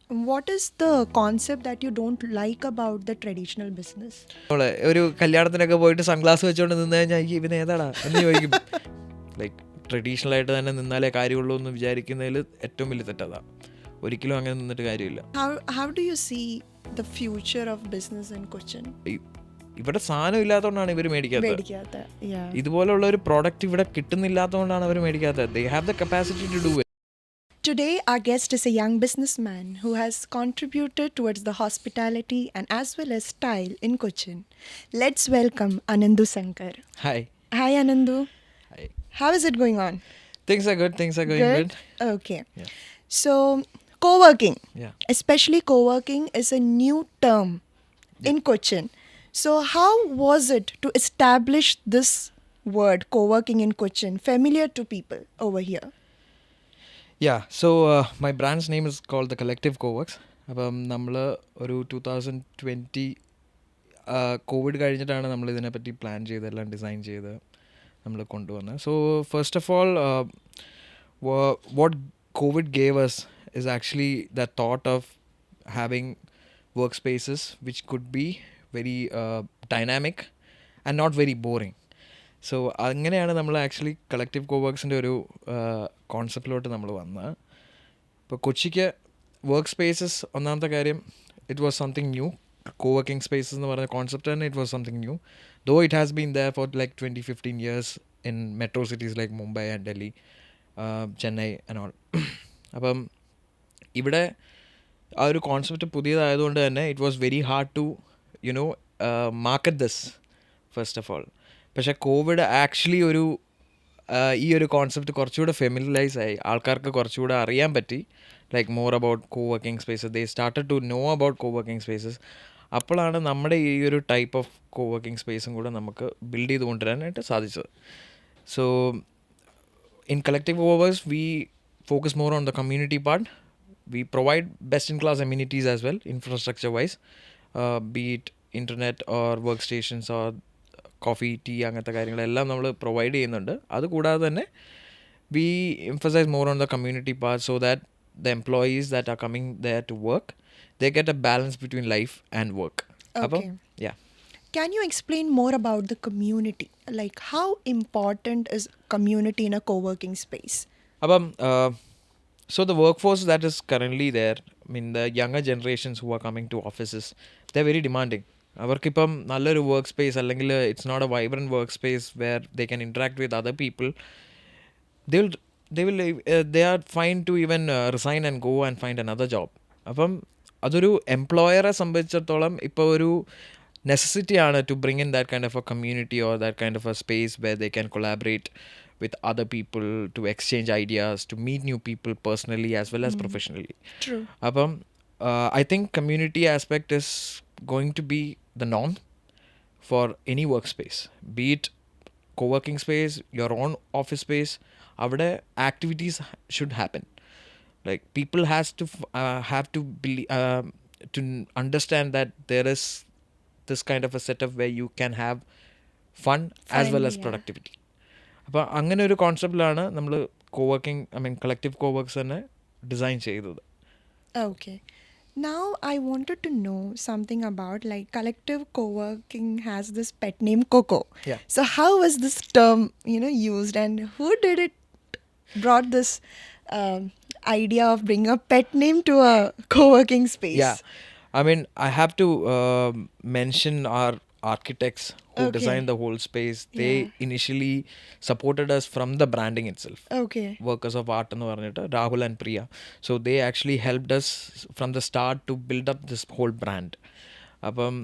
what is the concept that you don't like about the traditional business? ഒരു കല്യാണത്തിനൊക്കെ പോയിട്ട് sunglass വെച്ചുകൊണ്ട് നിന്ന് കഴിഞ്ഞാൽ ഇവന് ഏതാടാ എന്ന് ചോദിക്കും. ലൈക്ക് ട്രഡീഷണൽ ആയിട്ട് തന്നെ നിന്നാലേ കാര്യമുള്ളൂ എന്ന് വിചാരിക്കുന്നതിൽ ഏറ്റവും വലിയ തെറ്റതാ. ഒരിക്കലും അങ്ങനെ നിന്നിട്ട് കാര്യമില്ല. How do you see the future of business in Kochi? ഇവിടെ സാധനം ഇല്ലാത്തതുകൊണ്ടാണ് ഇവർ മേടിക്കാത്തത്. ഇതുപോലുള്ള ഒരു പ്രോഡക്റ്റ് ഇവിടെ കിട്ടുന്നില്ലാത്തതുകൊണ്ടാണ് അവർ മേടിക്കാത്തത്. They have the capacity to do it. Today, our guest is a young businessman who has contributed towards the hospitality and as well as style in Cochin. Let's welcome Anandu Sankar. Hi. Hi, Anandu. Hi. How is it going on? Things are good. Things are going good. Okay. Yeah. So, co-working, Yeah. especially co-working, is a new term in Cochin. So, how was it to establish this word, co-working in Cochin, familiar to people over here? Yeah, so my brand's name is called The Collective Coworks. അപ്പം നമ്മൾ ഒരു 2020 Covid കഴിഞ്ഞിട്ടാണ് നമ്മൾ ഇതിനെപ്പറ്റി plan ചെയ്ത് എല്ലാം design ചെയ്ത് നമ്മൾ കൊണ്ടുവന്നത്. So first of all what Covid gave us is actually the thought of having workspaces which could be very dynamic and not very boring. So അങ്ങനെയാണ് നമ്മൾ ആക്ച്വലി കളക്റ്റീവ് കോവർക്സിൻ്റെ ഒരു കോൺസെപ്റ്റിലോട്ട് നമ്മൾ വന്നത്. ഇപ്പോൾ കൊച്ചിക്ക് വർക്ക് സ്പേസസ് ഒന്നാമത്തെ കാര്യം it was something new. Coworking spaces എന്ന് പറഞ്ഞ കോൺസെപ്റ്റ് തന്നെ it was something new. Though it has been there for like 20-15 years in metro cities like Mumbai and Delhi, Chennai and all. അപ്പം ഇവിടെ ആ ഒരു കോൺസെപ്റ്റ് പുതിയതായതുകൊണ്ട് തന്നെ it was very hard to market this first of all. പക്ഷേ COVID actually ഈ ഒരു concept കുറച്ചുകൂടെ ഫെമിലറൈസ് ആയി, ആൾക്കാർക്ക് കുറച്ചുകൂടെ അറിയാൻ പറ്റി. Like more about coworking spaces, they started to know about coworking spaces. അപ്പോഴാണ് നമ്മുടെ ഈ ഒരു ടൈപ്പ് ഓഫ് കോ വർക്കിംഗ് സ്പേസും കൂടെ നമുക്ക് ബിൽഡ് ചെയ്ത് കൊണ്ടുവരാനായിട്ട് സാധിച്ചത്. So in collective coworks we focus more on the community part. We provide best-in-class amenities as well, infrastructure-wise, be it internet or workstations or coffee, tea, അങ്ങനത്തെ കാര്യങ്ങളെല്ലാം നമ്മൾ provide ചെയ്യുന്നുണ്ട്. അതുകൂടാതെ തന്നെ we emphasize more on the community part so that the employees that are coming there to work, they get a balance between life and work. Okay. Yeah. Can you explain more about the community? Like, how important is community in a co-working space? അപ്പം so the workforce that is currently there, I mean the younger generations who are coming to offices, they're very demanding. അവർക്കിപ്പം നല്ലൊരു work space അല്ലെങ്കിൽ it's not a vibrant work space where they can interact with other people, they are fine to even resign and go and find another job. അപ്പം അതൊരു എംപ്ലോയറെ സംബന്ധിച്ചിടത്തോളം ഇപ്പോൾ ഒരു നെസസിറ്റിയാണ് to bring in that kind of a community or that kind of a space where they can collaborate with other people, to exchange ideas, to meet new people personally as well as professionally. True. അപ്പം I think community aspect is going to be the norm for any workspace, be it co-working space, your own office space. Avade activities should happen. Like people have to to understand that there is this kind of a setup where you can have fun as well as productivity. അപ്പോൾ അങ്ങനെ ഒരു കോൺസെപ്റ്റിലാണ് നമ്മൾ coworking collective കോവർക്സ് തന്നെ design ചെയ്തത്. Okay. Now I wanted to know something about, like, collective co-working has this pet name Coco. Yeah. So how was this term, used, and who did it brought this idea of bringing a pet name to a co-working space? Yeah. I mean, I have to mention our architects who designed the whole space. They initially supported us from the branding itself. Okay. Workers of art എന്ന് പറഞ്ഞിട്ട് Rahul and Priya. So they actually helped us from the start to build up this whole brand. അപ്പം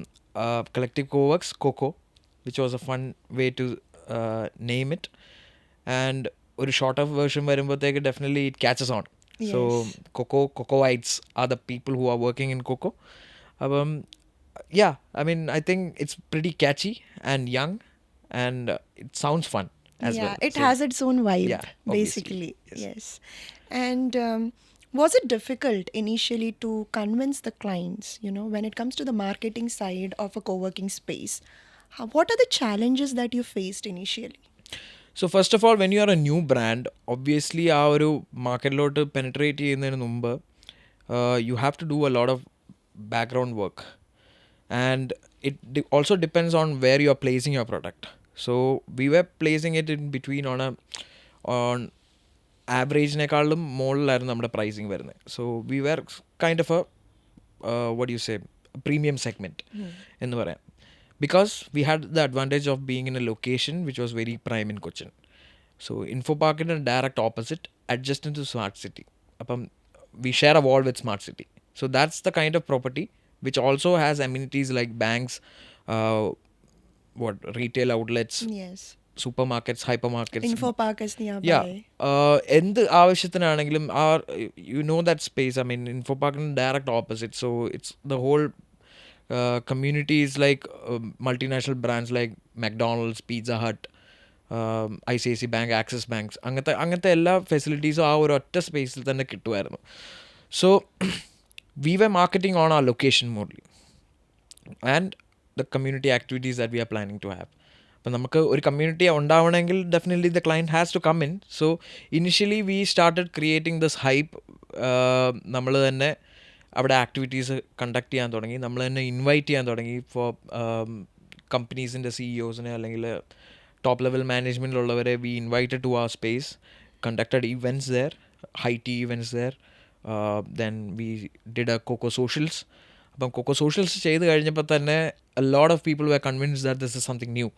collective coworks Coco, which was a fun way to name it, and ഒരു shorter version വരുമ്പോഴത്തേക്ക് definitely it catches on. Yes. So Cocoites are the people who are working in Coco. അപ്പം yeah, I mean, I think it's pretty catchy and young, and it sounds fun as well. Yeah, it has its own vibe, basically. basically. Yes. And was it difficult initially to convince the clients, when it comes to the marketing side of a co-working space? What are the challenges that you faced initially? So first of all, when you are a new brand, obviously ആ ഒരു മാർക്കറ്റിലോട്ട് penetrate ചെയ്യുന്നതിന് മുമ്പ് you have to do a lot of background work, and it also depends on where you are placing your product. So we were placing it in between on ആവറേജിനേക്കാളും മുകളിലായിരുന്നു നമ്മുടെ pricing വരുന്നത്. So we were kind of what do you say, premium segment എന്ന് പറയാം, because we had the advantage of being in a location which was very prime in Cochin. So info parക്കിന് direct opposite, adjacent to smart city. അപ്പം we share a wall with smart city. So that's the kind of property which also has amenities like banks, retail outlets, Yes. supermarkets, hypermarkets. Info park is nearby. Yeah. എന്ത് ആവശ്യത്തിനാണെങ്കിലും you know that space. I mean, info parക്കിന് direct opposite. So it's the whole community is like multinational brands like McDonald's, Pizza Hut, ICICI Bank, Axis Banks. അങ്ങനത്തെ എല്ലാ ഫെസിലിറ്റീസും ആ ഒരു ഒറ്റ സ്പേസിൽ തന്നെ കിട്ടുമായിരുന്നു. So we were marketing on our location mostly and the community activities that we are planning to have. അപ്പം നമുക്ക് ഒരു കമ്മ്യൂണിറ്റി ഉണ്ടാവണമെങ്കിൽ definitely the client has to come in. So initially we started creating this hype. നമ്മൾ തന്നെ അവിടെ activities conduct ചെയ്യാൻ തുടങ്ങി, നമ്മൾ തന്നെ ഇൻവൈറ്റ് ചെയ്യാൻ തുടങ്ങി ഫോർ കമ്പനീസിൻ്റെ സിഇഒസിനെ അല്ലെങ്കിൽ ടോപ്പ് ലെവൽ മാനേജ്മെൻറ്റിലുള്ളവരെ. We invited to our space, conducted events there, high tea events there. Then we did a Coco socials. അപ്പം കൊക്കോ സോഷ്യൽസ് ചെയ്ത് കഴിഞ്ഞപ്പോൾ തന്നെ a lot of people were convinced that this is something new.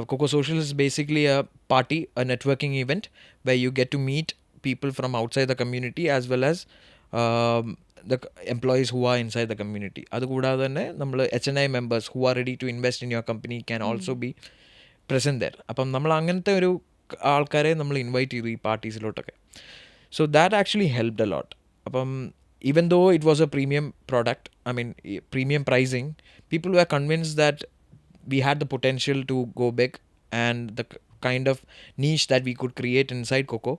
Coco Social is basically a party, a networking event where you get to meet people from outside the community as well as the employees who are inside the community. അതുകൂടാതെ തന്നെ നമ്മൾ HNI members who are ready to invest in your company can also be present there. അപ്പം നമ്മൾ അങ്ങനത്തെ ഒരു ആൾക്കാരെ നമ്മൾ invite ചെയ്തു ഈ പാർട്ടീസിലോട്ടൊക്കെ. So that actually helped a lot. അപ്പം even though it was a premium product, I mean premium pricing, people were convinced that we had the potential to go big and the kind of niche that we could create inside Coco.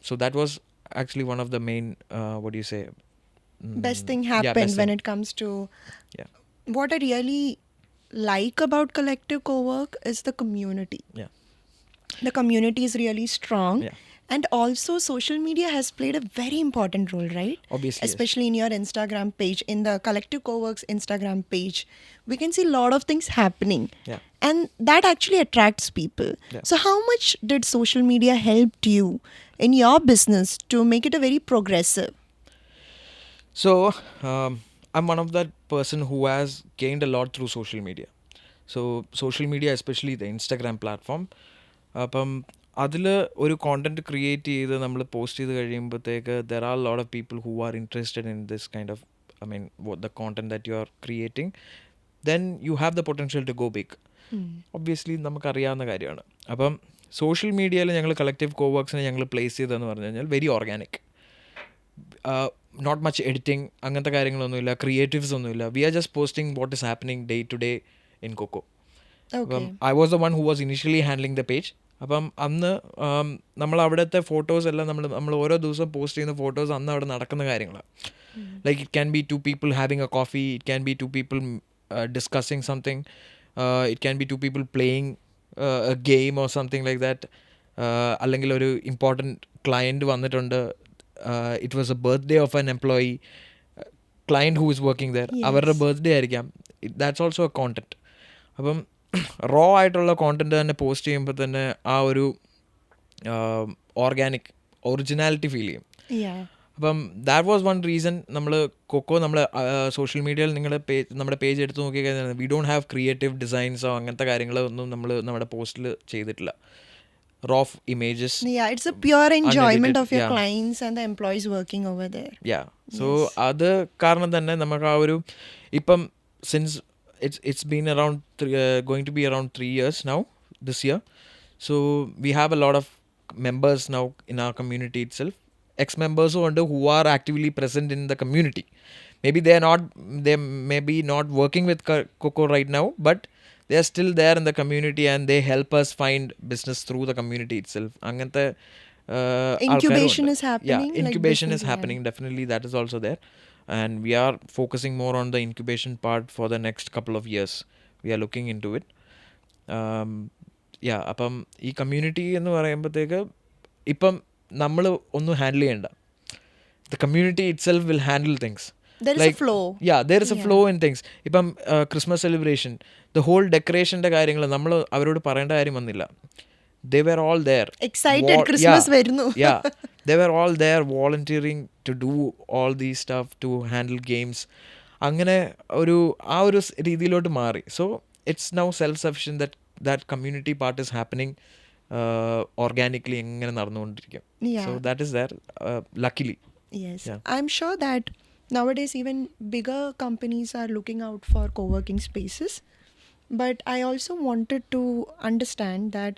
So that was actually one of the main, what do you say? Best thing happened best when thing. it comes to Yeah. what I really like about collective co-work is the community. Yeah. The community is really strong. Yeah. And also social media has played a very important role, right? Obviously, especially in your Instagram page, in the Collective Co-works Instagram page, we can see a lot of things happening. Yeah. And that actually attracts people. Yeah. So how much did social media help you in your business to make it a very progressive? So I'm one of that person who has gained a lot through social media. So social media, especially the Instagram platform, അപ്പം അതിൽ ഒരു content create ചെയ്ത് നമ്മൾ post ചെയ്ത് കഴിയുമ്പോഴത്തേക്ക് there are lot of people who are interested in this kind of, I mean the content that you are creating, then you have the potential to go big. Obviously നമുക്കറിയാവുന്ന കാര്യമാണ്. അപ്പം social മീഡിയയിൽ ഞങ്ങൾ collective കോവർക്സിനെ ഞങ്ങൾ place ചെയ്തതെന്ന് പറഞ്ഞു കഴിഞ്ഞാൽ very organic, not much editing, അങ്ങനത്തെ കാര്യങ്ങളൊന്നുമില്ല, ക്രിയേറ്റീവ്സ് ഒന്നുമില്ല. We are just posting what is happening day to day in Coco. അപ്പം I was the one who was initially handling the page. അപ്പം അന്ന് നമ്മൾ അവിടുത്തെ ഫോട്ടോസ് എല്ലാം നമ്മൾ ഓരോ ദിവസം പോസ്റ്റ് ചെയ്യുന്ന ഫോട്ടോസ് അന്ന് അവിടെ നടക്കുന്ന കാര്യങ്ങളാണ്. Like it can be to people having a coffee, it can be to people discussing something, it can be to people playing a game or something like that. അല്ലെങ്കിൽ ഒരു ഇമ്പോർട്ടൻറ്റ് ക്ലയൻറ്റ് വന്നിട്ടുണ്ട്, it was a birthday of an employee, client who is working there, അവരുടെ birthday ആയിരിക്കാം. That's also a content. അപ്പം raw ആയിട്ടുള്ള content തന്നെ post ചെയ്യുമ്പോൾ തന്നെ ആ ഒരു ഓർഗാനിക് ഒറിജിനാലിറ്റി ഫീൽ ചെയ്യും. അപ്പം ദാറ്റ് വാസ് വൺ റീസൺ നമ്മൾ കൊക്കോ നമ്മൾ സോഷ്യൽ മീഡിയയിൽ നമ്മുടെ പേജ് എടുത്ത് നോക്കി കഴിഞ്ഞാൽ വി ഡോണ്ട് ഹാവ് ക്രിയേറ്റീവ് ഡിസൈൻസോ അങ്ങനത്തെ കാര്യങ്ങളൊന്നും നമ്മൾ നമ്മുടെ പോസ്റ്റിൽ ചെയ്തിട്ടില്ല. Raw images. Yeah, it's a pure enjoyment of your clients and the employees working over there. Yeah. So അത് കാരണം തന്നെ നമുക്ക് ആ ഒരു ഇപ്പം since it's been around going to be around 3 years now this year. So we have a lot of members now in our community itself, ex-members who are actively present in the community. Maybe they may be not working with Coco right now, but they are still there in the community and they help us find business through the community itself. Angante incubation is happening. Yeah, incubation is happening. Definitely that is also there. And we are focusing more on the incubation part for the next couple of years. We are looking into it. അപ്പം ഈ community എന്ന് പറയുമ്പോഴത്തേക്ക് ഇപ്പം നമ്മൾ ഒന്നും handle ചെയ്യണ്ട, the community itself will handle things. There is a Like, flow. yeah, there is a Yeah. flow in things. ഇപ്പം Christmas celebration, the whole ഡെക്കറേഷൻ്റെ കാര്യങ്ങൾ നമ്മൾ അവരോട് പറയേണ്ട കാര്യം വന്നില്ല. They were all there. Excited Christmas വരുന്നു. Yeah. They were all there volunteering to do all these stuff, to handle games. അങ്ങനെ ഒരു രീതിയിലോട്ട് മാറി. So it's now self-sufficient, that community part is happening organically എങ്ങനെ നടന്നുകൊണ്ടിരിക്കും. Yeah. So that is there, luckily. Yes. Yeah. I'm sure that nowadays even bigger companies are looking out for co-working spaces. But I also wanted to understand that,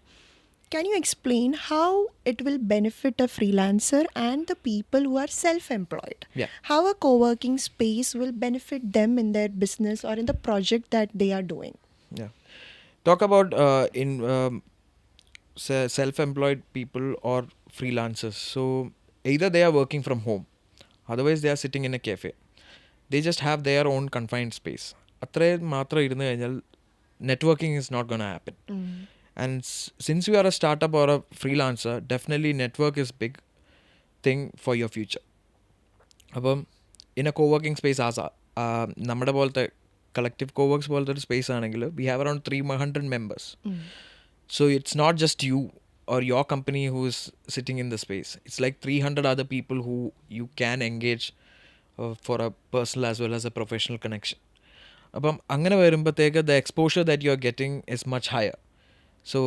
can you explain how it will benefit a freelancer and the people who are self-employed? Yeah. How a co-working space will benefit them in their business or in the project that they are doing? Yeah. Talk about in self-employed people or freelancers. So either they are working from home, otherwise they are sitting in a cafe. They just have their own confined space. അത്രേ മാത്രം ഇരുന്ന് കഴിഞ്ഞാൽ networking is not going to happen. And since you are a startup or a freelancer, definitely network is big thing for your future. അപ്പം in a co-working space നമ്മുടെ പോലത്തെ collective co-works പോലത്തെ ഒരു space ആണെങ്കിൽ we have around 300 members. So it's not just you or your company who is sitting in the space. It's like 300 other people who you can engage for a personal as well as a professional connection. അപ്പം അങ്ങനെ വരുമ്പോഴത്തേക്ക് the exposure that you are getting is much higher. So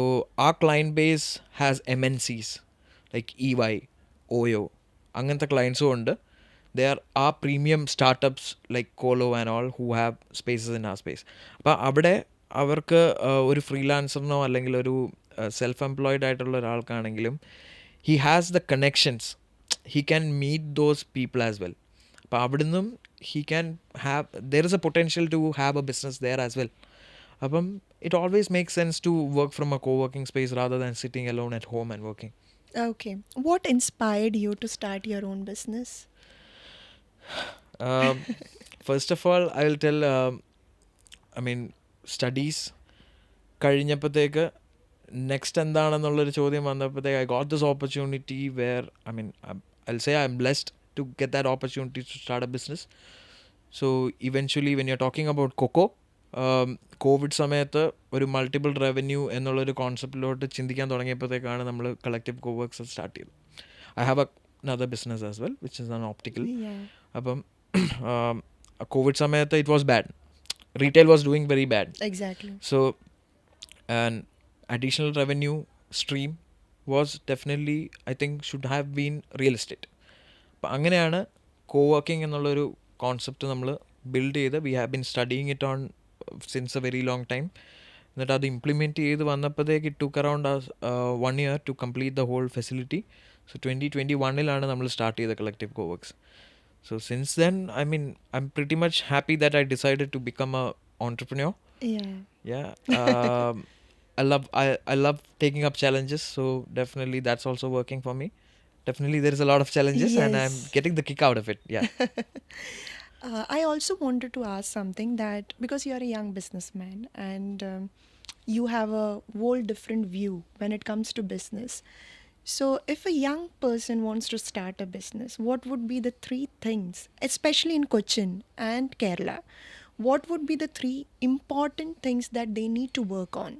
our client base has MNCs like EY, OYO, അങ്ങനത്തെ ക്ലയൻസും ഉണ്ട്. They are our premium startups like Colo and all who have spaces in our space. അപ്പോൾ അവിടെ അവർക്ക് ഒരു ഫ്രീലാൻസറിനോ അല്ലെങ്കിൽ ഒരു self employed ആയിട്ടുള്ള ഒരാൾക്കാണെങ്കിലും he has the connections. He can meet those people as well. അപ്പോൾ അവിടുന്നും he can have, there is a potential to have a business there as well. അപ്പം it always makes sense to work from a co-working space rather than sitting alone at home and working. Okay. What inspired you to start your own business? First of all, I will tell, studies കഴിഞ്ഞപ്പോഴത്തേക്ക് next എന്താണെന്നുള്ളൊരു ചോദ്യം വന്നപ്പോഴത്തേക്ക് I got this opportunity where, I'll say I'm blessed to get that opportunity to start a business. So eventually when you're talking about Coco, Covid സമയത്ത് ഒരു multiple revenue എന്നുള്ളൊരു കോൺസെപ്റ്റിലോട്ട് ചിന്തിക്കാൻ തുടങ്ങിയപ്പോഴത്തേക്കാണ് നമ്മൾ collective കോവർക്സ് start ചെയ്തത്. I have another business as well, which is an optical. അപ്പം Covid സമയത്ത് it was bad. Retail was doing very bad. Exactly. So an additional revenue stream was definitely, I think, should have been real estate. അപ്പം അങ്ങനെയാണ് co-working എന്നുള്ളൊരു concept നമ്മൾ build ചെയ്ത് we have been studying it on since a very long time. എന്നിട്ട് അത് implement ചെയ്ത് വന്നപ്പോഴത്തേക്ക് it took around 1 year to complete the whole facility. So 2021 നമ്മൾ സ്റ്റാർട്ട് ചെയ്ത Collective Coworks. So since then, I'm pretty much happy that I decided to become a entrepreneur. Yeah. I love taking up challenges. So definitely that's also working for me. Definitely there is a lot of challenges and I'm getting the kick out of it. Yeah. I also wanted to ask something, that because you are a young businessman and you have a whole different view when it comes to business. So if a young person wants to start a business, what would be the 3 things, especially in Cochin and Kerala, what would be the 3 important things that they need to work on?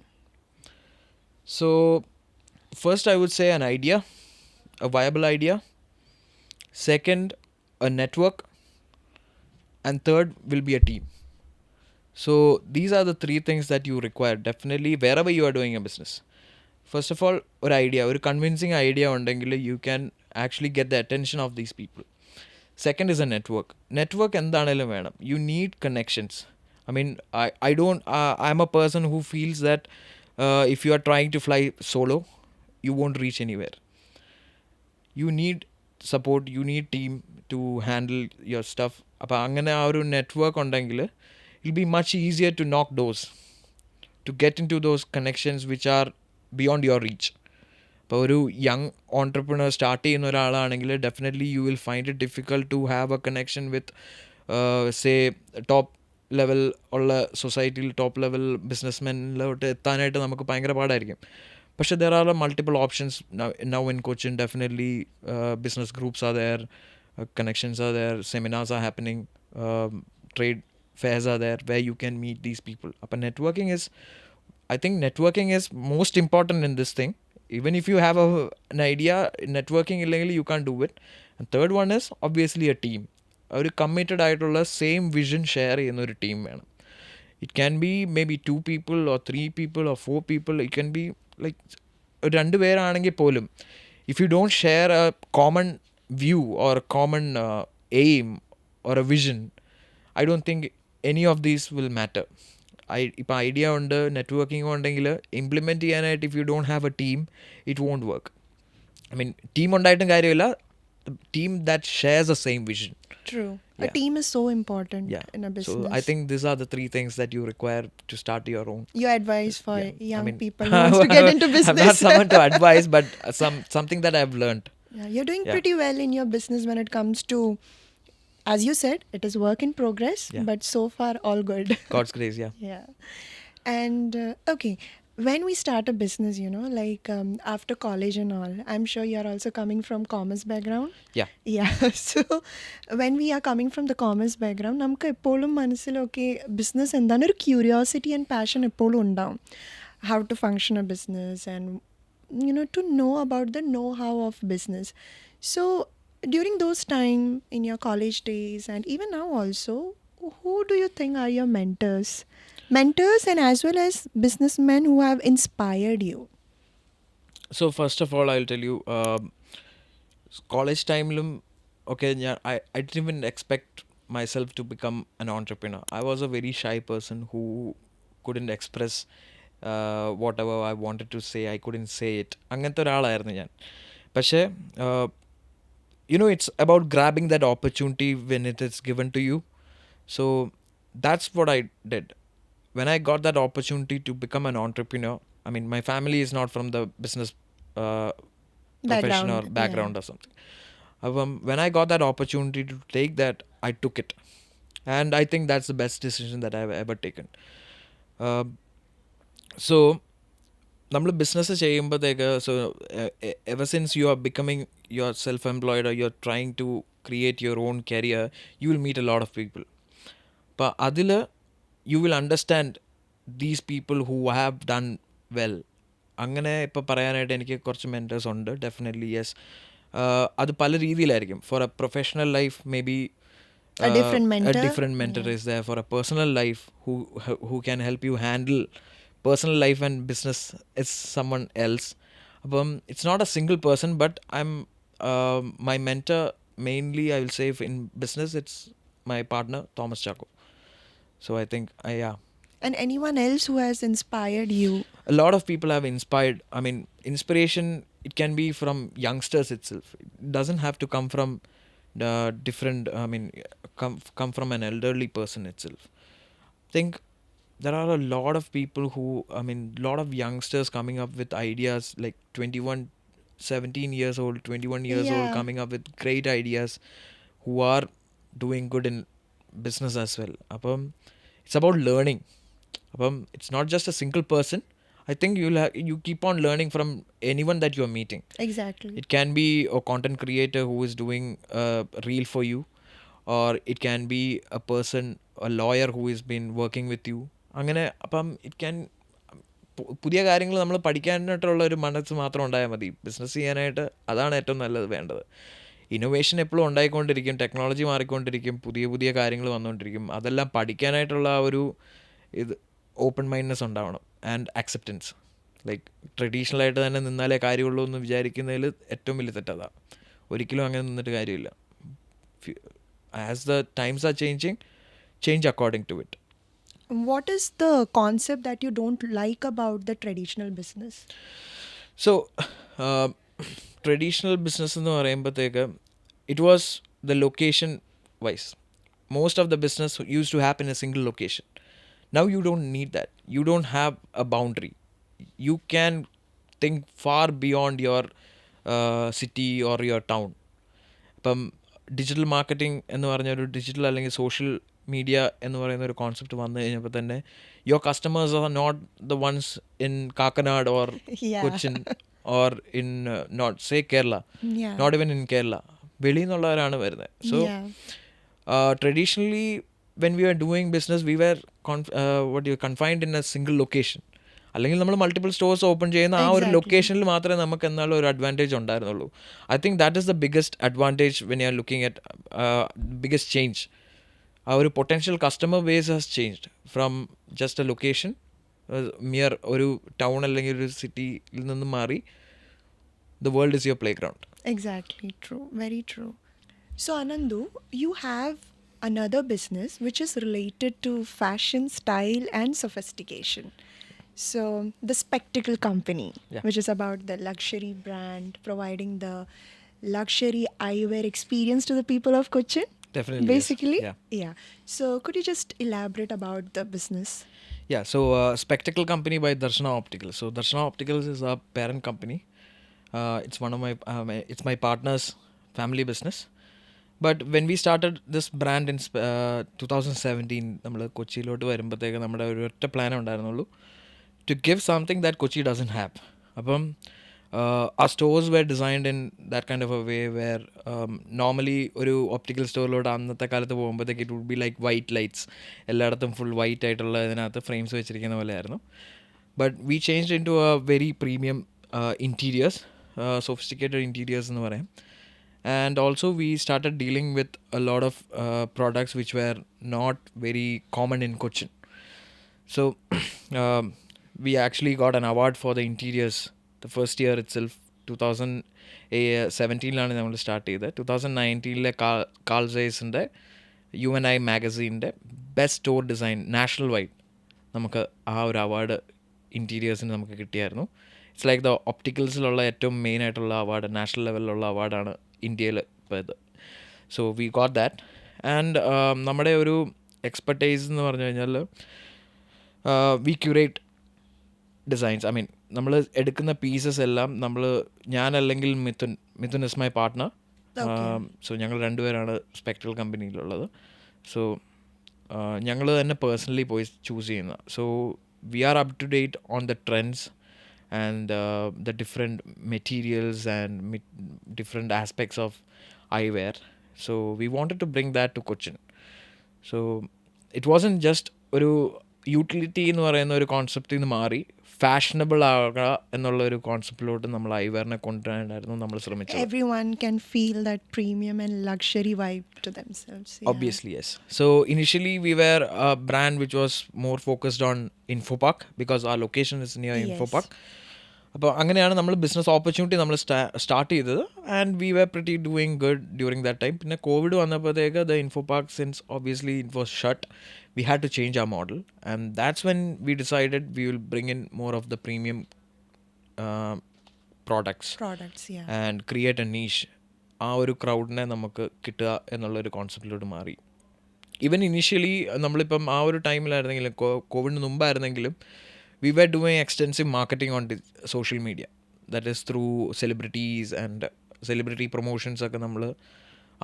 So first I would say an idea, a viable idea. Second, a network. And third will be a team. So these are the 3 things that you require definitely wherever you are doing a business. First of all, ഒരു idea, ഒരു convincing idea ഉണ്ടെങ്കിൽ you can actually get the attention of these people. Second is A network. Network എന്താണേലും വേണം. You need connections. I am a person who feels that if you are trying to fly solo, you won't reach anywhere. You need support, you need team to handle your stuff. അപ്പോൾ അങ്ങനെ ആ ഒരു network ഉണ്ടെങ്കിൽ it be much easier to knock doors, to get in to those connections which are beyond your reach. ഇപ്പോൾ ഒരു young entrepreneur start ചെയ്യുന്ന ഒരാളാണെങ്കിൽ definitely you will find it difficult to have a connection with say top level ഉള്ള സൊസൈറ്റിയിൽ top level ബിസിനസ്മെനിലോട്ട് എത്താനായിട്ട് നമുക്ക് ഭയങ്കര പാടായിരിക്കും. പക്ഷേ there are multiple options now in Cochin. Definitely business groups are there. connections are there, seminars are happening, trade fairs are there where you can meet these people. But networking is, I think networking is most important in this thing. Even if you have an idea, networking illegally you can't do it. And third one is obviously a team. ഒരു committed ആയിട്ടുള്ള same vision share ചെയ്യുന്ന ഒരു team വേണം. It can B may be 2 people or 3 people or 4 people. It can be like 2 പേരാണെങ്കിൽ പോലും if you don't share a common view or a common aim or a vision, I don't think any of these will matter. ഇപ്പോൾ idea ഉണ്ട്, networking ഉണ്ടെങ്കിൽ implement ചെയ്യാനായിട്ട് if you don't have a team it won't work. I mean team ഉണ്ടായിട്ടും കാര്യമില്ല, team that shares the same vision. True. A team is so important in a business. So I think these are the 3 things that you require to start your own. Your advice for young people who wants to get into business. I'm not someone to advise, but something that I've learned. Yeah, you're doing pretty well in your business when it comes to, as you said, it is work in progress, but so far all good. God's grace, yeah. Yeah. And okay, when we start a business, like after college and all, I'm sure you're also coming from commerce background. Yeah. Yeah. So when we are coming from the commerce background, നമുക്ക് എപ്പോഴും മനസ്സിലൊക്കെ business എന്താണ് ഒരു curiosity and passion എപ്പോഴും ഉണ്ടാവും. How to function a business and to know about the know-how of business. So during those time in your college days and even now also, who do you think are your mentors and as well as businessmen who have inspired you? So first of all I'll tell you, college time okay, I didn't even expect myself to become an entrepreneur. I was a very shy person who couldn't express whatever I wanted to say. I couldn't say it. അങ്ങനത്തെ ഒരാളായിരുന്നു ഞാൻ. പക്ഷേ it's about grabbing that opportunity when it is given to you. So that's what I did. When I got that opportunity to become an entrepreneur, I mean, my family is not from the business profession or background or something. When I got that opportunity to take that, I took it. And I think that's the best decision that I've ever taken. So നമ്മൾ business ചെയ്യുമ്പോഴത്തേക്ക്, so ever since you are becoming you are self employed, you are trying to create your own career, you will meet a lot of people. അപ്പോൾ അതിൽ you will understand these people who have done well. അങ്ങനെ ഇപ്പോൾ പറയാനായിട്ട് എനിക്ക് കുറച്ച് mentors ഉണ്ട്, definitely yes. അത് പല രീതിയിലായിരിക്കും. For a professional life may be a different mentor is there. For a personal life who can help you handle personal life and business is someone else. It's not a single person, but I'm my mentor mainly, I will say, in business it's my partner Thomas Chaco. So I think And anyone else who has inspired you? A lot of people have inspired. I mean, inspiration, it can be from youngsters itself. It doesn't have to come from different, I mean, come from an elderly person itself. I think there are a lot of people who, I mean, lot of youngsters coming up with ideas like 17 years old, 21 years old, coming up with great ideas, who are doing good in business as well. It's about learning. It's not just a single person. I think you keep on learning from anyone that you are meeting. Exactly. It can be a content creator who is doing a reel for you, or it can be a person, a lawyer who has been working with you. അങ്ങനെ it can, പുതിയ കാര്യങ്ങൾ നമ്മൾ പഠിക്കാനായിട്ടുള്ള ഒരു മനസ്സ് മാത്രം ഉണ്ടായാൽ മതി business ചെയ്യാനായിട്ട്. അതാണ് ഏറ്റവും നല്ലത് വേണ്ടത്. ഇന്നോവേഷൻ എപ്പോഴും ഉണ്ടായിക്കൊണ്ടിരിക്കും, ടെക്നോളജി മാറിക്കൊണ്ടിരിക്കും, പുതിയ പുതിയ കാര്യങ്ങൾ വന്നുകൊണ്ടിരിക്കും. അതെല്ലാം പഠിക്കാനായിട്ടുള്ള ആ ഒരു ഓപ്പൺ മൈൻഡ്നെസ് ഉണ്ടാവണം, ആൻഡ് അക്സെപ്റ്റൻസ്. ലൈക്ക് ട്രഡീഷണലായിട്ട് തന്നെ നിന്നാലേ കാര്യമുള്ളൂ എന്ന് വിചാരിക്കുന്നതിൽ ഏറ്റവും വലിയ തെറ്റതാണ്. ഒരിക്കലും അങ്ങനെ നിന്നിട്ട് കാര്യമില്ല. As the times are change according to it. What is the concept that you don't like about the traditional business? So, traditional business എന്ന് പറയുമ്പോഴത്തേക്ക് it was the location wise. Most of the business used to happen in a single location. Now you don't need that. You don't have a boundary. You can think far beyond your city or your town. ഇപ്പം digital marketing എന്ന് പറഞ്ഞൊരു digital അല്ലെങ്കിൽ social media എന്ന് പറയുന്ന ഒരു concept വന്നു കഴിഞ്ഞപ്പോൾ തന്നെ your customers are not the ones in Kakkanad or Cochin or in not say Kerala, not even in Kerala. വെളിയിൽ നിന്നുള്ളവരാണ് വരുന്നത്. So Yeah, traditionally when we are doing business we were confined in a single location. അല്ലെങ്കിൽ നമ്മൾ multiple stores open ചെയ്യുന്ന ആ ഒരു exactly. ലൊക്കേഷനിൽ മാത്രമേ നമുക്ക് എന്നാലും ഒരു അഡ്വാൻറ്റേജ് ഉണ്ടായിരുന്നുള്ളൂ. I think that is the biggest advantage when you are looking at biggest change. ആ ഒരു potential customer base has changed from just A location mere ഒരു ടൗൺ അല്ലെങ്കിൽ ഒരു സിറ്റിയിൽ നിന്ന് മാറി the world is your playground. Exactly, true, very true. So, Anandu, you have another business which is related to fashion, style, and sophistication. So, the Spectacle Company, Yeah. which is about the luxury brand, providing the luxury eyewear experience to the people of Kochi. Definitely, yes. Basically, Yeah. yeah. So, could you just elaborate about the business? Yeah, so Spectacle Company by Darshana Opticals. So Darshana Opticals is our parent company. It's one of my it's my partner's family business. But when we started this brand in 2017, നമ്മൾ കൊച്ചിയിലോട്ട് വരുമ്പോഴത്തേക്ക് നമ്മുടെ ഒരു ഒറ്റ plan ഉണ്ടായിരുന്നുള്ളൂ, to give something that Kochi doesn't have. അപ്പം ആ stores where designed in that kind of a way where normally ഒരു optical സ്റ്റോറിലോട്ട് അന്നത്തെ കാലത്ത് പോകുമ്പോഴത്തേക്ക് it would be like white lights, എല്ലായിടത്തും ഫുൾ വൈറ്റ് ആയിട്ടുള്ള ഇതിനകത്ത് ഫ്രെയിംസ് വെച്ചിരിക്കുന്ന പോലെയായിരുന്നു. But we changed into a very premium interiors, sophisticated interiors എന്ന് പറയാം. And also we started dealing with a lot of products which were not very common in Cochin. So we actually got an award for the interiors the first year itself. 2017 നമ്മൾ start ചെയ്തത്. 2019 കാൾ സൈസിൻ്റെ UNI മാഗസീൻ്റെ best store design national wide നമുക്ക് ആ ഒരു award ഇൻറ്റീരിയേഴ്സിന് നമുക്ക് കിട്ടിയായിരുന്നു. ഇറ്റ്സ് ലൈക്ക് ദ ഒപ്റ്റിക്കൽസിലുള്ള ഏറ്റവും മെയിൻ ആയിട്ടുള്ള അവാർഡ്, നാഷണൽ ലെവലിലുള്ള അവാർഡാണ് ഇന്ത്യയിൽ ഇപ്പോൾ ഇത്. So we got that. And നമ്മുടെ ഒരു എക്സ്പെർട്ടൈസ് എന്ന് പറഞ്ഞു കഴിഞ്ഞാൽ we curate designs. I mean നമ്മൾ എടുക്കുന്ന പീസസ് എല്ലാം ഞാനല്ലെങ്കിൽ Mithun is my partner. So ഞങ്ങൾ രണ്ടുപേരാണ് സ്പെക്ട്രൽ കമ്പനിയിലുള്ളത്. സോ ഞങ്ങൾ തന്നെ പേഴ്സണലി പോയി ചൂസ് ചെയ്യുന്നത്. So we are up to date on the trends and the different materials and different aspects of eyewear. So we wanted to bring that to Cochin. So it wasn't just ഒരു utility എന്ന് പറയുന്ന ഒരു കോൺസെപ്റ്റിൽ നിന്ന് മാറി fashionable ആവുക എന്നുള്ള ഒരു കോൺസെപ്റ്റിലോട്ട് നമ്മൾ ഐവെയറിനെ കൊണ്ടുവരാനായിരുന്നു നമ്മൾ ശ്രമിച്ചത്. Everyone can feel that premium and luxury vibe to themselves. Yeah. Obviously, yes. So initially we were a brand which was more focused on Info Park because our location is near Yes. Info Park. അപ്പോൾ അങ്ങനെയാണ് നമ്മൾ business opportunity നമ്മൾ start ചെയ്തത്. And we were pretty doing good during that time. പിന്നെ Covid വന്നപ്പോഴത്തേക്ക് the Infopark, since obviously it was shut, we had to change our model, and that's when we decided we will bring in more of the premium products, yeah. and create a niche. ആ ഒരു ക്രൗഡിനെ നമുക്ക് കിട്ടുക എന്നുള്ളൊരു കോൺസെപ്റ്റിലോട്ട് മാറി. Even initially നമ്മളിപ്പം ആ ഒരു ടൈമിലായിരുന്നെങ്കിലും കോവിഡിന് മുമ്പായിരുന്നെങ്കിലും we were doing extensive marketing on social media, that is through celebrities and celebrity promotions ഒക്കെ നമ്മൾ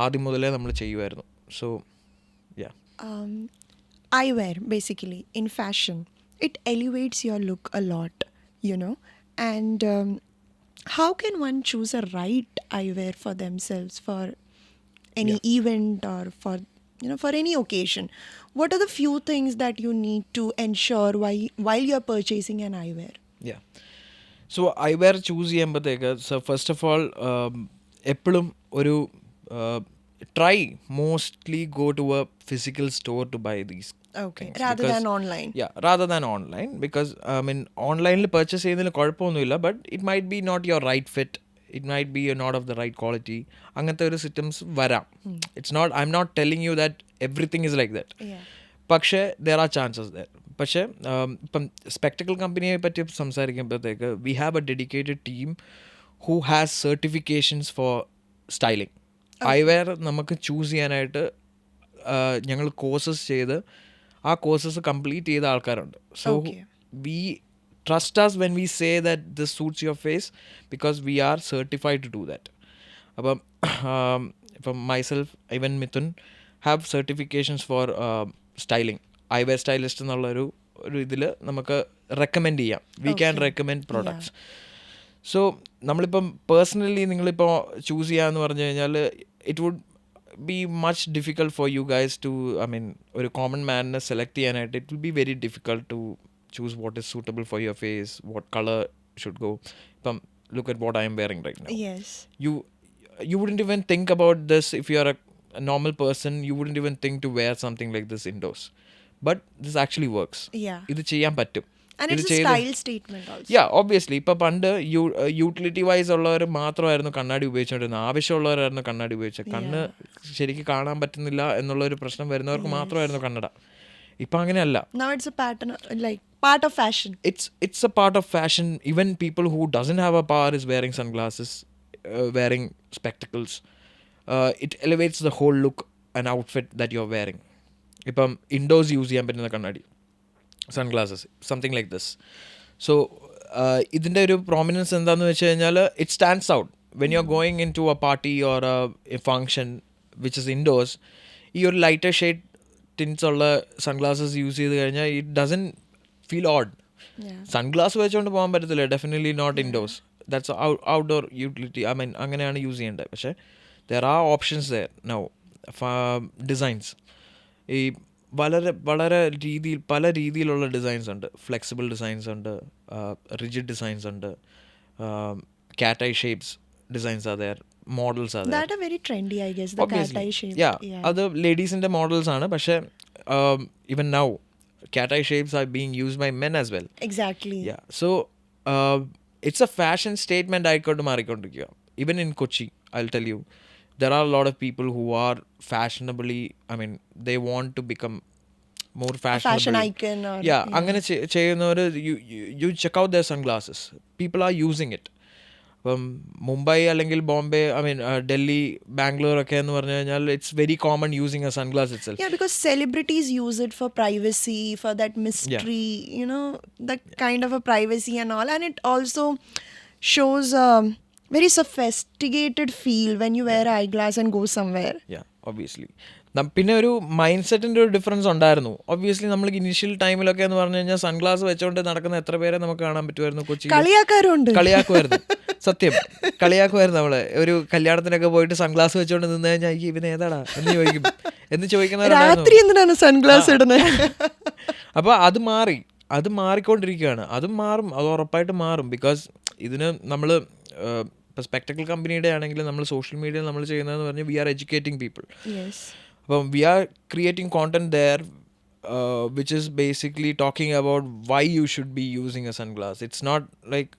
ആദ്യം മുതലേ നമ്മൾ ചെയ്യുമായിരുന്നു. So Eyewear, basically, in fashion, it elevates your look a lot, you know. And how can one choose a right eyewear for themselves for any event or for any occasion? What are the few things that you need to ensure while you're purchasing an eyewear? Yeah. So eyewear choose ചെയ്യുമ്പോഴത്തേക്ക്, so first of all എപ്പോഴും ഒരു try mostly go to a physical store to buy these Okay, things, rather because- than online. Yeah, rather than online, because I mean online purchase ചെയ്യുന്നതിൽ കുഴപ്പമൊന്നുമില്ല, but it might be not your right fit, it might be not of the right quality. അങ്ങനത്തെ ഒരു systems വരാം. It's not, I'm not telling you that everything is like that. Yeah. പക്ഷേ there are chances there. പക്ഷേ ഇപ്പം spectacle കമ്പനിയെ പറ്റി സംസാരിക്കുമ്പോഴത്തേക്ക് we have a dedicated team who has certifications for styling. eyewear നമുക്ക് choose ചെയ്യാനായിട്ട് ഞങ്ങൾ കോഴ്സസ് ചെയ്ത് ആ കോഴ്സസ് കംപ്ലീറ്റ് ചെയ്ത ആൾക്കാരുണ്ട്. So we trust us when we say that this suits your face, because we are certified to do that. അപ്പം ഇപ്പം myself, even Mithun, have certifications for styling. eyewear stylist എന്നുള്ളൊരു ഇതിൽ നമുക്ക് recommend ചെയ്യാം. We can recommend products. So നമ്മളിപ്പം personally നിങ്ങളിപ്പോൾ choose ചെയ്യാന്ന് പറഞ്ഞു കഴിഞ്ഞാൽ it would be much difficult for you guys to, I mean, ഒരു common man select ചെയ്യാനായിട്ട് it will be very difficult to choose what is suitable for your face, what color should go. ഇപ്പം look at what I am wearing right now. Yes. You wouldn't even think about this if you are a normal person. You wouldn't even think to wear something like this indoors, but this actually works. Yeah. ഇത് ചെയ്യാൻ പറ്റും. And ഇത് it's a ചെയ്ത് style statement also. യാ obviously ഇപ്പം പണ്ട് utility vice ഉള്ളവർ മാത്രമായിരുന്നു കണ്ണാടി ഉപയോഗിച്ചുകൊണ്ടിരുന്നത്. ആവശ്യമുള്ളവരായിരുന്നു കണ്ണാടി ഉപയോഗിച്ചത്. കണ്ണ് ശരിക്കും കാണാൻ പറ്റുന്നില്ല എന്നുള്ളൊരു പ്രശ്നം വരുന്നവർക്ക് മാത്രമായിരുന്നു കണ്ണട. ഇപ്പം അങ്ങനെയല്ല. Now it's a pattern, like part of fashion. It's a part of fashion. Even people who doesn't have a power is wearing sunglasses, wearing spectacles. It elevates the whole look and outfit that you're wearing. ഇപ്പം indoors use ചെയ്യാൻ പറ്റുന്ന കണ്ണാടി, sunglasses, something like this. So ഇതിൻ്റെ ഒരു prominence എന്താണെന്ന് വെച്ച് കഴിഞ്ഞാൽ it stands out when you are going into a party or a function which is indoors. ഈ ഒരു ലൈറ്റർ ഷെയ്ഡ് ടിൻസ് ഉള്ള സൺഗ്ലാസസ് യൂസ് ചെയ്ത് കഴിഞ്ഞാൽ it doesn't feel odd. Sunglass വെച്ചുകൊണ്ട് പോകാൻ പറ്റത്തില്ല, definitely not indoors. That's outdoor utility. I mean അങ്ങനെയാണ് use ചെയ്യേണ്ടത്. പക്ഷേ there are options there now. Designs ഈ വളരെ പല രീതിയിലുള്ള ഡിസൈൻസ് ഉണ്ട്. ഫ്ലെക്സിബിൾ ഡിസൈൻസ് ഉണ്ട്, റിജിഡ് ഡിസൈൻസ് ഉണ്ട്, cat eye shapes designs are there, models are there. That are very trendy, I guess, the cat eye shape. Yeah. Other ladies' models ആണ്. പക്ഷേ even now cat eye shapes are being used by men as well. Exactly. Yeah. So it's a fashion statement ആയിക്കോട്ട് മാറിക്കൊണ്ടിരിക്കുക. Even in Kochi, I'll tell you, there are a lot of people who are fashionably, I mean, they want to become more fashionable. Fashion icon or... Yeah. അങ്ങനെ ചെയ്യുന്നവർ, you check out their sunglasses. People are using it. ഇപ്പം മുംബൈ അല്ലെങ്കിൽ Bombay, I mean Delhi, Bangalore ഒക്കെ എന്ന് പറഞ്ഞു കഴിഞ്ഞാൽ it's very common using a sunglass itself. Yeah, because celebrities use it for privacy, for that mystery, you know, that kind of a privacy and all. And it also shows a very sophisticated feel when you wear eyeglass and go somewhere. Yeah, obviously. പിന്നെ ഒരു mind സെറ്റിൻ്റെ ഒരു difference ഉണ്ടായിരുന്നു. Obviously നമ്മൾ initial ടൈമിലൊക്കെ എന്ന് പറഞ്ഞു കഴിഞ്ഞാൽ സൺഗ്ലാസ് വെച്ചുകൊണ്ട് നടക്കുന്ന എത്ര പേരെ നമുക്ക് കാണാൻ പറ്റുമായിരുന്നു കൊച്ചി. കളിയാക്കുമായിരുന്നു. സത്യം കളിയാക്കുമായിരുന്നു. നമ്മള് ഒരു കല്യാണത്തിനൊക്കെ പോയിട്ട് സൺഗ്ലാസ് വെച്ചുകൊണ്ട് നിന്ന് കഴിഞ്ഞാൽ ഇവന് ഏതാടാ എന്ന് ചോദിക്കുന്നവരാണ്. സൺഗ്ലാസ് ഇടുന്നത്. അപ്പോൾ അത് മാറിക്കൊണ്ടിരിക്കുകയാണ്. അതും മാറും, അത് ഉറപ്പായിട്ട് മാറും. ബിക്കോസ് ഇതിന് നമ്മൾ ഇപ്പോൾ സ്പെക്ടക്കിൾ കമ്പനിയുടെ ആണെങ്കിൽ നമ്മൾ സോഷ്യൽ മീഡിയയിൽ നമ്മൾ ചെയ്യുന്നതെന്ന് പറഞ്ഞാൽ വി ആർ എഡ്യൂക്കേറ്റിംഗ് പീപ്പിൾ. അപ്പം we are creating content there which is basically talking about why you should be using a sunglass. It's not like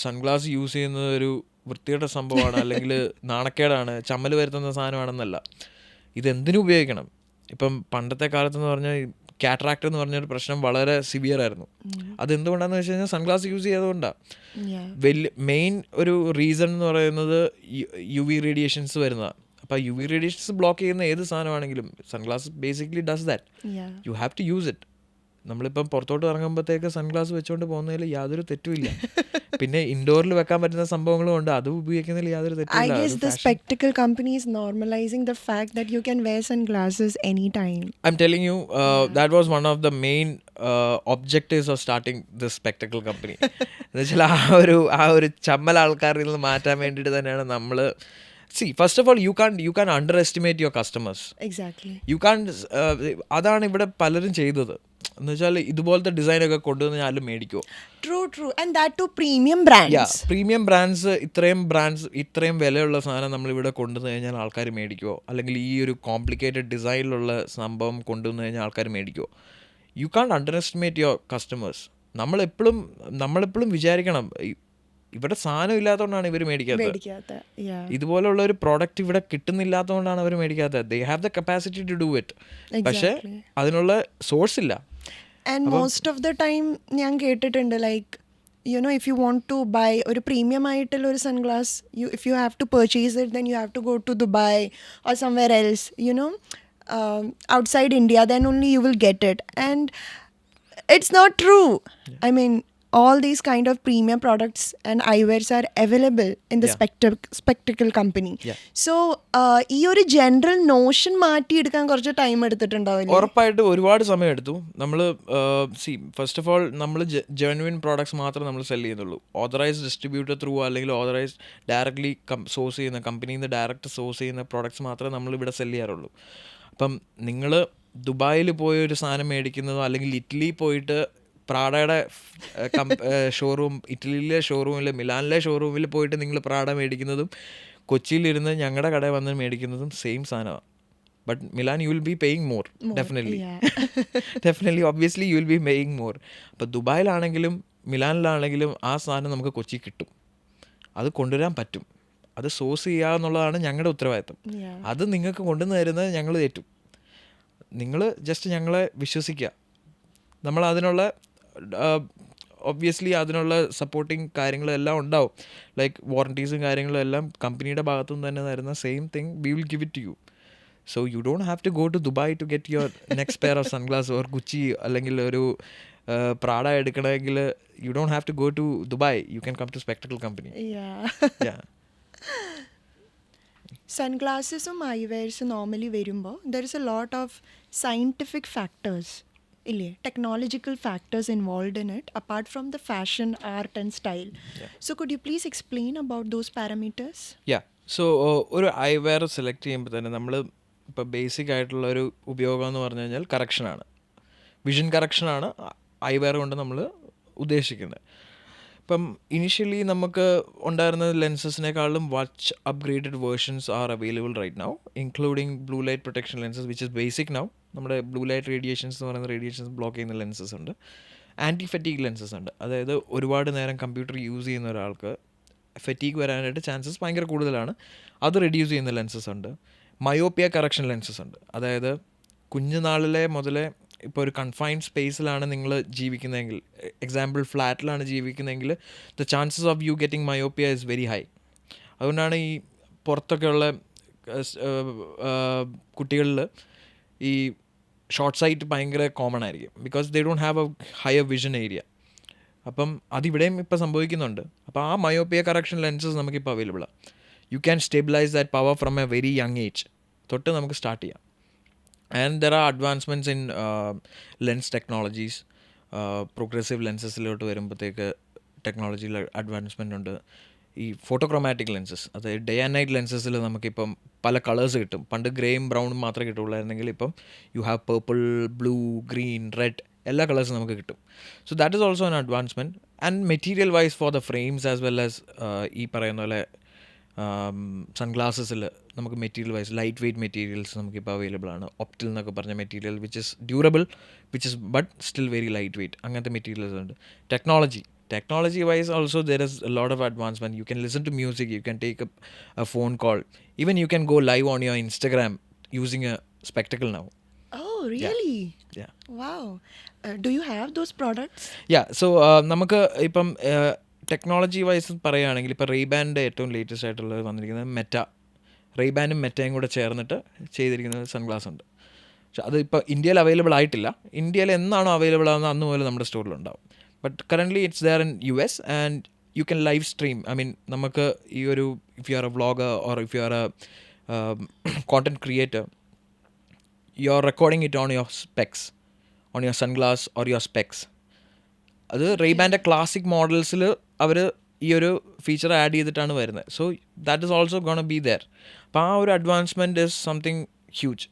sunglass use ചെയ്യുന്നത് ഒരു വൃത്തിയുടെ സംഭവമാണ്, അല്ലെങ്കിൽ നാണക്കേടാണ്, ചമ്മൽ വരുത്തുന്ന സാധനമാണെന്നല്ല. ഇതെന്തിനു ഉപയോഗിക്കണം? ഇപ്പം പണ്ടത്തെ കാലത്തെന്ന് പറഞ്ഞാൽ കാറ്ററാക്ട് എന്ന് പറഞ്ഞൊരു പ്രശ്നം വളരെ സിവിയർ ആയിരുന്നു. അതെന്തുകൊണ്ടാന്ന് വെച്ച് കഴിഞ്ഞാൽ സൺഗ്ലാസ് യൂസ് ചെയ്തുകൊണ്ടാണ്. മെയിൻ ഒരു റീസൺ എന്ന് പറയുന്നത് യു വി റേഡിയേഷൻസ് വരുന്നതാണ്. അപ്പോൾ യു വി റേഡിയേഷൻസ് ബ്ലോക്ക് ചെയ്യുന്ന ഏത് സാധനമാണെങ്കിലും sunglass basically does that. You have to use it. നമ്മളിപ്പം പുറത്തോട്ട് ഇറങ്ങുമ്പോഴത്തേക്ക് സൺഗ്ലാസ് വെച്ചുകൊണ്ട് പോകുന്നതിൽ യാതൊരു തെറ്റുമില്ല. പിന്നെ ഇൻഡോറിൽ വെക്കാൻ പറ്റുന്ന സംഭവങ്ങളും ഉണ്ട്, അത് ഉപയോഗിക്കുന്നതിൽ യാതൊരു തെറ്റുമില്ല. I guess the spectacle company is normalizing the fact that you can wear sunglasses anytime. I'm telling you, that was one of the main objectives of starting this spectacle company. എന്നുവെച്ചാൽ ആ ഒരു ചമ്മൽ ആൾക്കാരിൽ നിന്ന് മാറ്റാൻ വേണ്ടിയിട്ട് തന്നെയാണ് നമ്മൾ. See, first of all, you can't underestimate your customers. Exactly. You can't. അതാണ് ഇവിടെ പലരും ചെയ്തത്. എന്ന് വെച്ചാൽ ഇതുപോലത്തെ ഡിസൈനൊക്കെ കൊണ്ടുവന്ന് ആരും മേടിക്കുമോ? True. And that too premium brands. Yeah, premium brands, ഇത്രയും വിലയുള്ള സാധനം നമ്മളിവിടെ കൊണ്ടുവന്ന് കഴിഞ്ഞാൽ ആൾക്കാർ മേടിക്കുമോ? അല്ലെങ്കിൽ ഈ ഒരു കോംപ്ലിക്കേറ്റഡ് ഡിസൈനിലുള്ള സംഭവം കൊണ്ടുവന്ന് കഴിഞ്ഞാൽ ആൾക്കാർ മേടിക്കുമോ? You can't underestimate your customers. നമ്മളെപ്പോഴും വിചാരിക്കണം, ഇവിടെ സാധനം ഇല്ലാത്തതുകൊണ്ടാണ് ഇവർ മേടിക്കാത്തത്. ഇതുപോലുള്ള ഒരു പ്രോഡക്റ്റ് ഇവിടെ കിട്ടുന്നില്ലാത്തതുകൊണ്ടാണ് അവർ മേടിക്കാത്തത്. They have the capacity to do it. പക്ഷേ അതിനുള്ള സോഴ്സ് ഇല്ല. And most of the time ഞാൻ കേട്ടിട്ടുണ്ട്, like, you know, if you want to buy ഒരു പ്രീമിയം ആയിട്ടുള്ള ഒരു sunglass, if you have to purchase it, then you have to go to Dubai or somewhere else, you know, outside India, then only you will get it. And it's not true. I mean, all these kind of premium products and eyewears are available in the Yeah. spectacle company. Yeah. So ഈ ഒരു general Notion മാറ്റിയെടുക്കാൻ കുറച്ച് time എടുത്തിട്ടുണ്ടാവില്ലേ? ഉറപ്പായിട്ട് ഒരുപാട് സമയം എടുത്തു. നമ്മൾ first of all നമ്മൾ ജെന്യുവിൻ പ്രോഡക്ട്സ് മാത്രമേ നമ്മൾ സെല് ചെയ്യുന്നുള്ളൂ. ഓതറൈസ്ഡ് ഡിസ്ട്രിബ്യൂട്ടർ ത്രൂ അല്ലെങ്കിൽ ഓതറൈസ്ഡ് ഡയറക്ട്ലി സോഴ്സ് ചെയ്യുന്ന കമ്പനിയിൽ നിന്ന് ഡയറക്റ്റ് സോഴ്സ് ചെയ്യുന്ന പ്രോഡക്ട്സ് മാത്രമേ നമ്മളിവിടെ സെല് ചെയ്യാറുള്ളൂ. അപ്പം നിങ്ങൾ ദുബായിൽ പോയി ഒരു സാധനം മേടിക്കുന്നതോ അല്ലെങ്കിൽ ഇറ്റലി പോയിട്ട് പ്രാഡയുടെ ഷോറൂം, ഇറ്റലിയിലെ ഷോറൂമിൽ, മിലാനിലെ ഷോറൂമിൽ പോയിട്ട് നിങ്ങൾ പ്രാഡ മേടിക്കുന്നതും കൊച്ചിയിലിരുന്ന് ഞങ്ങളുടെ കടയിൽ വന്ന് മേടിക്കുന്നതും സെയിം സാധനമാണ്. But Milan, you will be paying more. Definitely. Yeah. Definitely, obviously, you will be paying more. അപ്പോൾ ദുബായിലാണെങ്കിലും മിലാനിലാണെങ്കിലും ആ സാധനം നമുക്ക് കൊച്ചി കിട്ടും, അത് കൊണ്ടുവരാൻ പറ്റും, അത് സോഴ്സ് ചെയ്യുക എന്നുള്ളതാണ് ഞങ്ങളുടെ ഉത്തരവാദിത്തം. Yeah. അത് നിങ്ങൾക്ക് കൊണ്ടുവന്ന് തരുന്നത് ഞങ്ങൾ ഏറ്റും. നിങ്ങൾ ജസ്റ്റ് ഞങ്ങളെ വിശ്വസിക്കുക. നമ്മൾ അതിനുള്ള ഒബ്വിയസ്ലി അതിനുള്ള സപ്പോർട്ടിങ് കാര്യങ്ങളെല്ലാം ഉണ്ടാവും. ലൈക്ക് വാറണ്ടീസും കാര്യങ്ങളും എല്ലാം കമ്പനിയുടെ ഭാഗത്തുനിന്ന് തന്നെ തരുന്ന same thing we will give it to you. So you don't have to go to Dubai to get your next pair of sunglasses or Gucci അല്ലെങ്കിൽ ഒരു Prada എടുക്കണമെങ്കിൽ you don't have to go to Dubai. You can come to Spectacle Company. Yeah. Yeah. സൺഗ്ലാസസും ഐവെയർസും normally വരുമ്പോൾ there is a lot of scientific factors ഇല്ലേ, technological factors involve in it apart from the fashion, art and style. So could you please explain about those parameters? Yeah. So ഒരു eyewear select ചെയ്യുമ്പോൾ തന്നെ നമ്മൾ ഇപ്പോൾ basic ആയിട്ടുള്ള ഒരു ഉപയോഗം എന്ന് പറഞ്ഞു കഴിഞ്ഞാൽ കറക്ഷനാണ്, വിഷൻ കറക്ഷനാണ് ഐവെയർ കൊണ്ട് നമ്മൾ ഉദ്ദേശിക്കുന്നത്. ഇപ്പം ഇനിഷ്യലി നമുക്ക് ഉണ്ടായിരുന്ന ലെൻസസിനേക്കാളും much upgraded versions are available right now, including blue light protection lenses which is basic now. നമ്മുടെ ബ്ലൂ ലൈറ്റ് റേഡിയേഷൻസ് എന്ന് പറയുന്ന റേഡിയേഷൻസ് ബ്ലോക്ക് ചെയ്യുന്ന ലെൻസസ് ഉണ്ട്. ആൻറ്റി ഫെറ്റീഗ് ലെൻസസ് ഉണ്ട്, അതായത് ഒരുപാട് നേരം കമ്പ്യൂട്ടർ യൂസ് ചെയ്യുന്ന ഒരാൾക്ക് ഫെറ്റീഗ് വരാനായിട്ട് ചാൻസസ് ഭയങ്കര കൂടുതലാണ്, അത് റെഡ്യൂസ് ചെയ്യുന്ന ലെൻസസ് ഉണ്ട്. മയോപ്പിയ കറക്ഷൻ ലെൻസസ് ഉണ്ട്, അതായത് കുഞ്ഞുനാളിലെ മുതലേ ഇപ്പോൾ ഒരു കൺഫൈൻഡ് സ്പേസിലാണ് നിങ്ങൾ ജീവിക്കുന്നതെങ്കിൽ, എക്സാമ്പിൾ ഫ്ലാറ്റിലാണ് ജീവിക്കുന്നതെങ്കിൽ the chances of you getting myopia is very high. അതുകൊണ്ടാണ് ഈ പുറത്തൊക്കെയുള്ള കുട്ടികളിൽ ഈ ഷോർട്ട് സൈറ്റ് ഭയങ്കര കോമൺ ആയിരിക്കും, because they don't have a higher vision area. അപ്പം അതിവിടെയും ഇപ്പോൾ സംഭവിക്കുന്നുണ്ട്. അപ്പോൾ ആ മയോപ്പിയ കറക്ഷൻ ലെൻസസ് നമുക്കിപ്പോൾ അവൈലബിളാണ്. You can stabilise that power from a very young age തൊട്ട് നമുക്ക് സ്റ്റാർട്ട് ചെയ്യാം. And there are advancements in lens technologies. Progressive ലെൻസസിലോട്ട് വരുമ്പോഴത്തേക്ക് ടെക്നോളജിയിൽ അഡ്വാൻസ്മെൻ്റ് ഉണ്ട്. ഈ ഫോട്ടോക്രോമാറ്റിക് ലെൻസസ്, അതായത് ഡേ ആൻഡ് നൈറ്റ് ലെൻസസിൽ നമുക്കിപ്പം പല കളേഴ്സ് കിട്ടും. പണ്ട് ഗ്രേയും ബ്രൗണും മാത്രമേ കിട്ടുള്ളായിരുന്നെങ്കിൽ ഇപ്പം you have purple, blue, green, red, എല്ലാ കളേഴ്സും നമുക്ക് കിട്ടും. So that is also an advancement. And material wise for the frames as well as ഈ പറയുന്ന പോലെ സൺഗ്ലാസസിൽ നമുക്ക് material wise lightweight materials നമുക്കിപ്പോൾ അവൈലബിൾ ആണ്. ഒപ്റ്റിൽ എന്നൊക്കെ പറഞ്ഞ material which is durable, which is but still very lightweight, അങ്ങനത്തെ മെറ്റീരിയൽസ് ഉണ്ട്. Technology wise also there is a lot of advancement. You can listen to music, you can take a phone call, even you can go live on your Instagram using a spectacle now. Oh, really? Yeah. Wow. Do you have those products? Yeah. So നമുക്ക് ഇപ്പം technology vice പറയുകയാണെങ്കിൽ ഇപ്പോൾ റെയ്ബാൻ്റെ ഏറ്റവും latest ആയിട്ടുള്ളത് വന്നിരിക്കുന്നത് റെയ്ബാനും മെറ്റയും കൂടെ ചേർന്നിട്ട് ചെയ്തിരിക്കുന്ന സൺഗ്ലാസ് ഉണ്ട്. പക്ഷെ അത് ഇപ്പോൾ ഇന്ത്യയിൽ അവൈലബിൾ ആയിട്ടില്ല. ഇന്ത്യയിൽ എന്നാണോ അവൈലബിൾ ആകുന്നത് അന്ന് മുതൽ നമ്മുടെ സ്റ്റോറിലുണ്ടാവും. But currently it's there in US and you can live stream. I mean, നമുക്ക് ഈ ഒരു if you are a vlogger or if you are a content creator, you are recording it on your specs, on your sunglass or your specs. അത് റെയ്ബാൻ്റെ classic മോഡൽസിൽ അവർ ഈ ഒരു feature add ചെയ്തിട്ടാണ് വരുന്നത്. So that is also gonna be there. അപ്പോൾ ആ ഒരു advancement is something huge.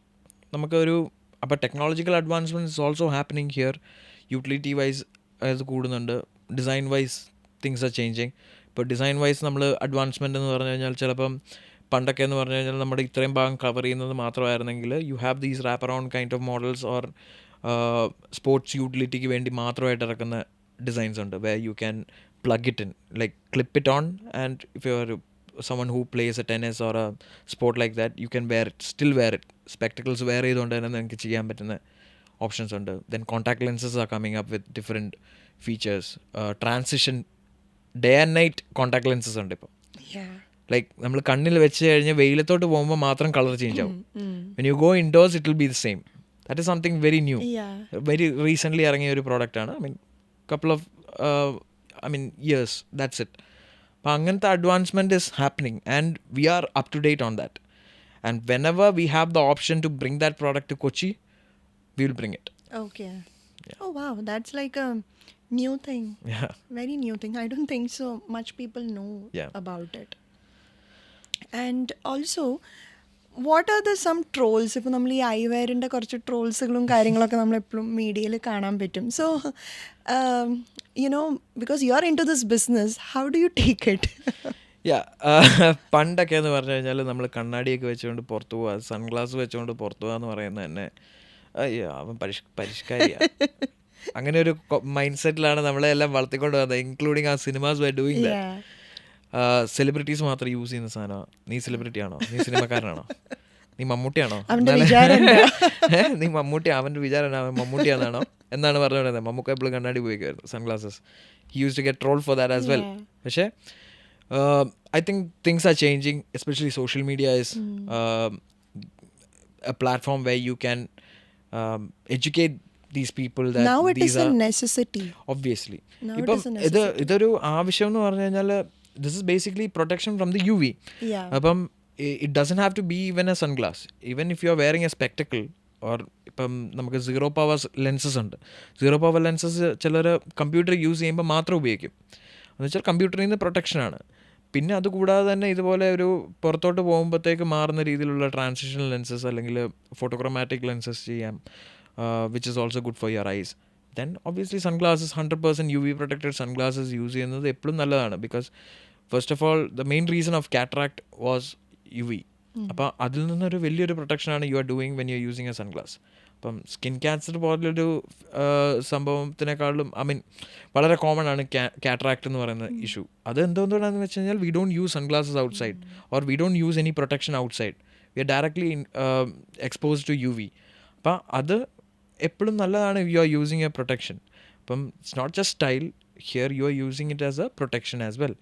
നമുക്കൊരു അപ്പോൾ technological advancement is also happening here. Utility wise അത് കൂടുന്നുണ്ട്. Design wise things are changing. ഇപ്പോൾ ഡിസൈൻ വൈസ് നമ്മൾ അഡ്വാൻസ്മെൻ്റ് എന്ന് പറഞ്ഞു കഴിഞ്ഞാൽ ചിലപ്പം പണ്ടൊക്കെ എന്ന് പറഞ്ഞു കഴിഞ്ഞാൽ നമ്മുടെ ഇത്രയും ഭാഗം കവർ ചെയ്യുന്നത് മാത്രമായിരുന്നെങ്കിൽ you have these wrap around kind of models or sports യൂട്ടിലിറ്റിക്ക് വേണ്ടി മാത്രമായിട്ട് ഇറക്കുന്ന ഡിസൈൻസ് ഉണ്ട്, where you can plug it in, like clip it on, and if you are someone who plays a tennis or a sport like that, you can still wear it. Spectacles wear ചെയ്തുകൊണ്ട് തന്നെ നിങ്ങൾക്ക് ചെയ്യാൻ പറ്റുന്ന options ഉണ്ട്. Then contact lenses are coming up with different features. Transition day and night contact lenses ഉണ്ട് ഇപ്പോൾ. Like നമ്മൾ കണ്ണിൽ വെച്ച് കഴിഞ്ഞാൽ വെയിലത്തോട്ട് പോകുമ്പോൾ മാത്രം കളർ ചേഞ്ച് ആവും. when you go indoors it will be the same. That is something very new. Very recently ഇറങ്ങിയ ഒരു പ്രോഡക്റ്റാണ്. I mean couple of I mean, years. That's it. അപ്പോൾ അങ്ങനത്തെ advancement is happening and we are up to date on that. And whenever we have the option to bring that product to Kochi, we will bring it. Okay. Oh wow, that's like a new thing. Yeah. Very new thing. I don't think so much people know Yeah. about it. And also, what are the some trolls? ഇപ്പോൾ നമ്മൾ ഈ ഐവെയറിൻ്റെ കുറച്ച് ട്രോൾസുകളും കാര്യങ്ങളൊക്കെ നമ്മൾ എപ്പോഴും മീഡിയയിൽ കാണാൻ പറ്റും. So because you are into this business, how do you take it? പണ്ടൊക്കെ എന്ന് പറഞ്ഞു കഴിഞ്ഞാൽ നമ്മൾ കണ്ണാടിയൊക്കെ വെച്ചുകൊണ്ട് പുറത്തു പോവുക, സൺഗ്ലാസ് വെച്ചുകൊണ്ട് പുറത്തു പോകുക എന്ന് പറയുന്നത് തന്നെ അയ്യോ അവൻ പരിഷ്കാരിയാണ്, അങ്ങനെ ഒരു മൈൻഡ് സെറ്റിലാണ് നമ്മളെ എല്ലാം വളർത്തിക്കൊണ്ട് വന്നത്, ഇൻക്ലൂഡിങ് ആ cinemas why doing that. Celebrities മാത്രം യൂസ് ചെയ്യുന്ന സാധനമാണ്. നീ സെലിബ്രിറ്റി ആണോ? നീ സിനിമക്കാരനാണോ? നീ മമ്മൂട്ടിയാണോ? നീ മമ്മൂട്ടി, അവൻ്റെ വിചാരം അവൻ മമ്മൂട്ടിയാണെന്നാണോ എന്നാണ് പറഞ്ഞുകൊണ്ടിരുന്നത്. മമ്മൂക്ക എപ്പോഴും കണ്ണാടി ഉപയോഗിക്കുമായിരുന്നു, sunglasses. He use to get troll for that as well. പക്ഷേ I think things are changing, especially social media is a platform where you can educate these people that now it these is are a necessity. Obviously. Now it is a necessity. ഇതൊരു ആവശ്യം എന്ന് പറഞ്ഞു കഴിഞ്ഞാൽ this is basically protection from the UV. Yeah. അപ്പം it doesn't have to be even a sunglass. Even if you are wearing a spectacle or ഇപ്പം നമുക്ക് zero power lenses ഉണ്ട്. Zero power lenses ചിലർ കമ്പ്യൂട്ടർ യൂസ് ചെയ്യുമ്പോൾ മാത്രം ഉപയോഗിക്കും. എന്ന് വെച്ചാൽ കമ്പ്യൂട്ടറിൽ നിന്ന് പ്രൊട്ടക്ഷനാണ്. പിന്നെ അതുകൂടാതെ തന്നെ ഇതുപോലെ ഒരു പുറത്തോട്ട് പോകുമ്പോഴത്തേക്ക് മാറുന്ന രീതിയിലുള്ള ട്രാൻസിഷൻ ലെൻസസ് അല്ലെങ്കിൽ ഫോട്ടോക്രോമാറ്റിക് ലെൻസസ് ചെയ്യാം, which is also good for your eyes. Then obviously sunglasses 100% UV protected sunglasses use ചെയ്യുന്നത് എപ്പോഴും നല്ലതാണ്. Because first of all the main reason of cataract was UV. അപ്പോൾ അതിൽ നിന്നൊരു വലിയൊരു പ്രൊട്ടക്ഷനാണ് you are doing when you are using a sunglass. അപ്പം skin cancer പോലൊരു സംഭവത്തിനേക്കാളും വളരെ കോമൺ ആണ് കാറ്ററാക്ട് എന്ന് പറയുന്ന ഇഷ്യൂ. അത് എന്തുകൊണ്ടാണെന്ന് വെച്ച് കഴിഞ്ഞാൽ we don't use sunglasses outside or we don't use any protection outside. We are directly exposed to UV. അപ്പം അത് എപ്പോഴും നല്ലതാണ് you are using a protection. അപ്പം it's not just style, here you are using it as a protection as well.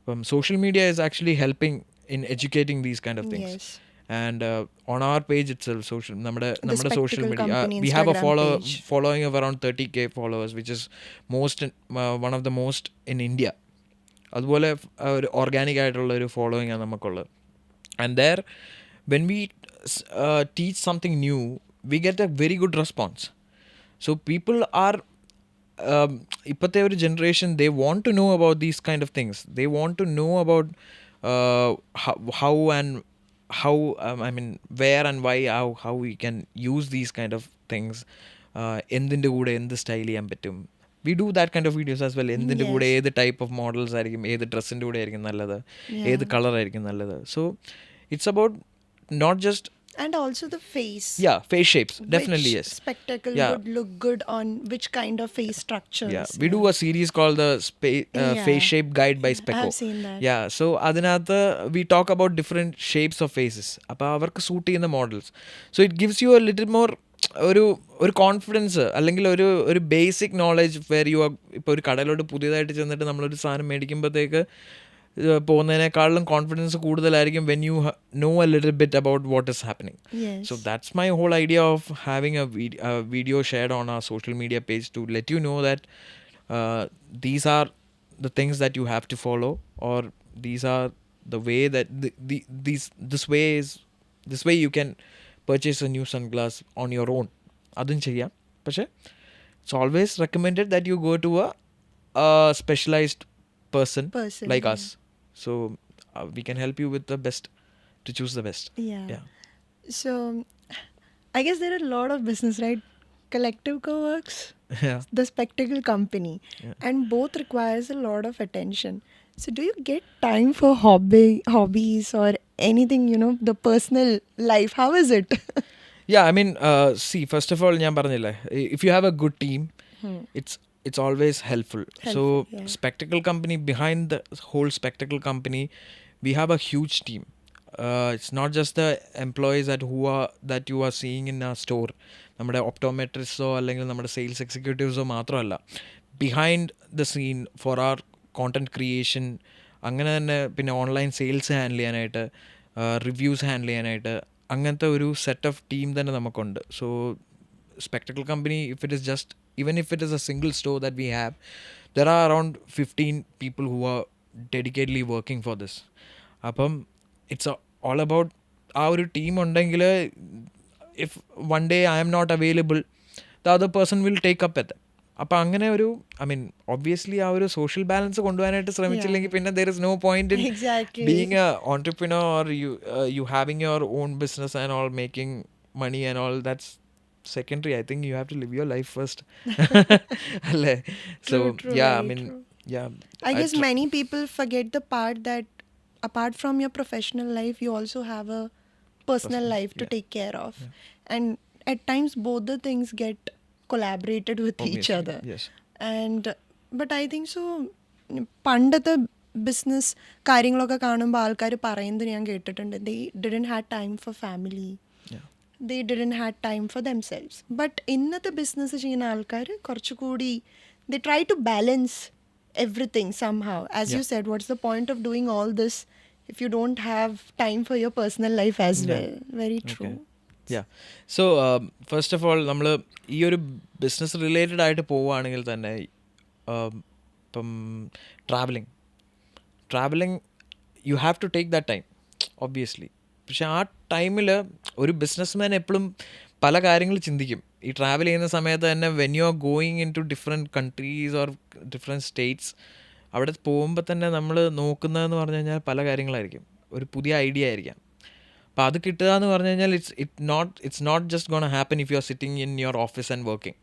അപ്പം social media is actually helping in educating these kind of things. Yes. And on our page itself, നമ്മുടെ social media, we have a following of around 30k followers, which is one of the most in India. അതുപോലെ ഒരു organic ആയിട്ടുള്ള ഒരു following ആണ് നമുക്കുള്ളത്. And there when we teach something new, we get a very good response. So people are ഇപ്പോഴത്തെ ഒരു generation, they want to know about these kind of things. They want to know about how I mean where and why, how we can use these kind of things. എന്തിൻ്റെ കൂടെ എന്ത് style ചെയ്യാൻ പറ്റും. We do that kind of videos as well. എന്തിൻ്റെ കൂടെ ഏത് type of models ആയിരിക്കും, ഏത് ഡ്രസ്സിൻ്റെ കൂടെ ആയിരിക്കും നല്ലത്, ഏത് കളർ ആയിരിക്കും നല്ലത്. So it's about not just and also the face. Yeah, face shapes, definitely. Which yes, spectacle would look good on which kind of face structures. Yeah, we do a series called the face shape guide by Specco. I have seen that. Yeah, so adinathu we talk about different shapes of faces. appo avarku suit cheyna models. So it gives you a little more ഒരു confidence അല്ലെങ്കിൽ ഒരു basic knowledge where you are. ഇപ്പോൾ ഒരു കടയിലോട്ട് പുതിയതായിട്ട് ചെന്നിട്ട് നമ്മളൊരു സാധനം മേടിക്കുമ്പോഴത്തേക്ക് പോകുന്നതിനേക്കാളും കോൺഫിഡൻസ് കൂടുതലായിരിക്കും when you know a little bit about what is happening. So that's my whole idea of having a video shared on our social media page to let you know that these are the things that you have to follow, or these are the way that this way you can purchase a new sunglass on your own. Adun cheyyam, പക്ഷേ it's always recommended that you go to a specialized person like us. So we can help you with the best, to choose the best. Yeah. So I guess there are a lot of business, right? Collective Co-works, the spectacle company, and both requires a lot of attention. So do you get time for hobbies or anything, the personal life? How is it? Yeah, I mean, see, first of all, ഞാൻ പറഞ്ഞില്ലേ, if you have a good team, it's always helpful. So spectacle company, behind the whole spectacle company, we have a huge team. It's not just the employees that you are seeing in our store. നമ്മുടെ ഒപ്റ്റോമെട്രിസ്റ്റോ അല്ലെങ്കിൽ നമ്മുടെ sales എക്സിക്യൂട്ടീവ്സോ മാത്രമല്ല, behind the scene for our content creation, അങ്ങനെ തന്നെ പിന്നെ online sales handle ചെയ്യാനായിട്ട്, reviews handle ചെയ്യാനായിട്ട്, അങ്ങനത്തെ ഒരു സെറ്റ് ഓഫ് ടീം തന്നെ നമുക്കുണ്ട്. So spectacle company, if it is just even if it is a single store that we have, there are around 15 people who are dedicatedly working for this. അപ്പം it's all about ആ ഒരു team ഉണ്ടെങ്കിൽ if one day I'm not available the other person will take up it. അപ്പം അങ്ങനെ ഒരു obviously ആ ഒരു social balance കൊണ്ടുപോകാനായിട്ട് ശ്രമിച്ചില്ലെങ്കിൽ പിന്നെ there is no point in being a entrepreneur or you having your own business and all making money and all. That's secondary. I think you have to live your life first. So True, yeah, very true. yeah, I guess tr- many people forget the part that apart from your professional life, you also have a personal life to yeah. take care of. And at times, both the things get collaborated with each Obviously, other. yes. And but I think so. പണ്ടത്തെ business കാര്യങ്ങളൊക്കെ കാണുമ്പോൾ ആൾക്കാർ പറയുന്നത് ഞാൻ കേട്ടിട്ടുണ്ട്, they didn't have time for family. They didn't have time for themselves. But ഇന്നത്തെ business ചെയ്യുന്ന ആൾക്കാർ കുറച്ചുകൂടി they try to balance everything somehow. As you said, what's the point of doing all this if you don't have time for your personal life as well? Very true. Yeah. So first of all, നമ്മൾ ഈ ഒരു business related ആയിട്ട് പോവുകയാണെങ്കിൽ തന്നെ ഇപ്പം travelling you have to take that time obviously. പക്ഷെ ആ ടൈമിൽ ഒരു ബിസിനസ്മാൻ എപ്പോഴും പല കാര്യങ്ങൾ ചിന്തിക്കും. ഈ ട്രാവൽ ചെയ്യുന്ന സമയത്ത് തന്നെ when you are going into different countries or different states, അവിടെ പോകുമ്പോൾ തന്നെ നമ്മൾ നോക്കുന്നതെന്ന് പറഞ്ഞു കഴിഞ്ഞാൽ പല കാര്യങ്ങളായിരിക്കും. ഒരു പുതിയ ഐഡിയ ആയിരിക്കാം. അപ്പോൾ അത് കിട്ടുക എന്ന് പറഞ്ഞു കഴിഞ്ഞാൽ it's not just gonna happen if you are sitting in your office and working.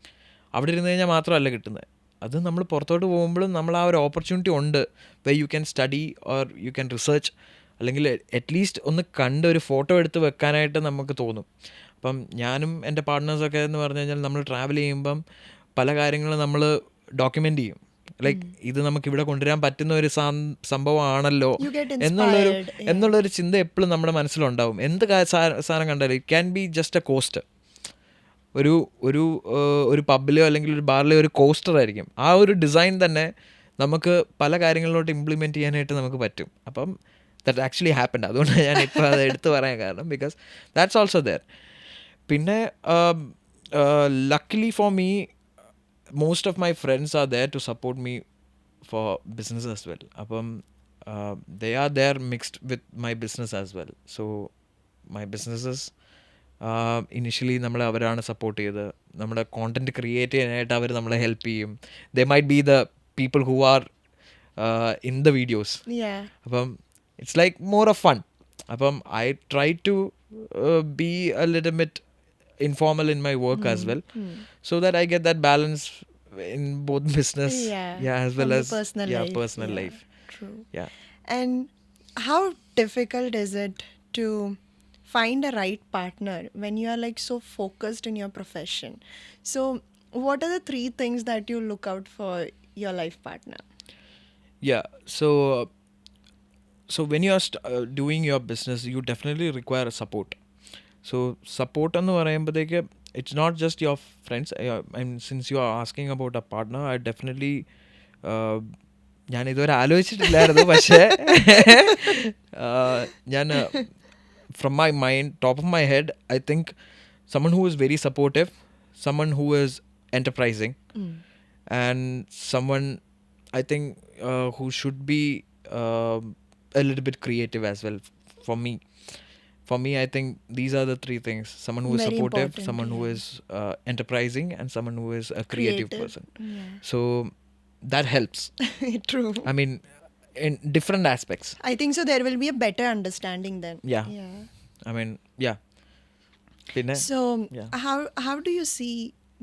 അവിടെ ഇരുന്ന് കഴിഞ്ഞാൽ മാത്രമല്ല കിട്ടുന്നത്. അത് നമ്മൾ പുറത്തോട്ട് പോകുമ്പോഴും നമ്മൾ ആ ഒരു ഓപ്പർച്യൂണിറ്റി ഉണ്ട് വെ you can study or you can research, അല്ലെങ്കിൽ അറ്റ്ലീസ്റ്റ് ഒന്ന് കണ്ട് ഒരു ഫോട്ടോ എടുത്ത് വെക്കാനായിട്ട് നമുക്ക് തോന്നും. അപ്പം ഞാനും എൻ്റെ പാർട്ട്നേഴ്സൊക്കെ എന്ന് പറഞ്ഞു കഴിഞ്ഞാൽ നമ്മൾ ട്രാവൽ ചെയ്യുമ്പം പല കാര്യങ്ങളും നമ്മൾ ഡോക്യുമെൻ്റ് ചെയ്യും. ലൈക്ക് ഇത് നമുക്ക് ഇവിടെ കൊണ്ടുവരാൻ പറ്റുന്ന ഒരു സംഭവമാണല്ലോ എന്നുള്ളൊരു ചിന്ത എപ്പോഴും നമ്മുടെ മനസ്സിലുണ്ടാവും. എന്ത് സാധനം കണ്ടാലും it can B just A cost. ഒരു പബ്ബിലോ അല്ലെങ്കിൽ ഒരു ബാറിലോ ഒരു കോസ്റ്റർ ആയിരിക്കും. ആ ഒരു ഡിസൈൻ തന്നെ നമുക്ക് പല കാര്യങ്ങളിലോട്ട് ഇംപ്ലിമെൻറ്റ് ചെയ്യാനായിട്ട് നമുക്ക് പറ്റും. അപ്പം that actually happened. അതുകൊണ്ട് ഞാൻ ഇപ്പോൾ അത് എടുത്ത് പറയാൻ കാരണം ബിക്കോസ് ദാറ്റ്സ് ഓൾസോ ദെയർ. പിന്നെ luckily for me most of my friends are there to support me for business as well. അപ്പം they are there mixed with my business as well. So my businesses initially നമ്മളെ അവരാണ് support ചെയ്തത്. നമ്മുടെ content create ചെയ്യാനായിട്ട് അവർ നമ്മളെ help ചെയ്യും. They might be the people who are in the videos. അപ്പം it's like more of fun. Apam I try to be a little bit informal in my work as well, so that I get that balance in both business as well as personal life. True. Yeah. And how difficult is it to find a right partner when you are like so focused in your profession? So what are the 3 things that you look out for your life partner? Yeah, so when you are doing your business, you definitely require support. So support എന്ന് പറയുമ്പോഴത്തേക്ക് it's not just your friends. Since you are asking about a partner, I definitely ഞാൻ ഇതുവരെ ആലോചിച്ചിട്ടില്ലായിരുന്നു. പക്ഷേ ഞാൻ from my mind, top of my head, I think someone who is very supportive, someone who is enterprising, and someone I think who should be a little bit creative as well. For me I think these are the 3 things: someone who is Very supportive, important, someone who is enterprising, and someone who is a creative person. So that helps. True. I mean, in different aspects. I think so there will be a better understanding then. Yeah. I mean, yeah. So how do you see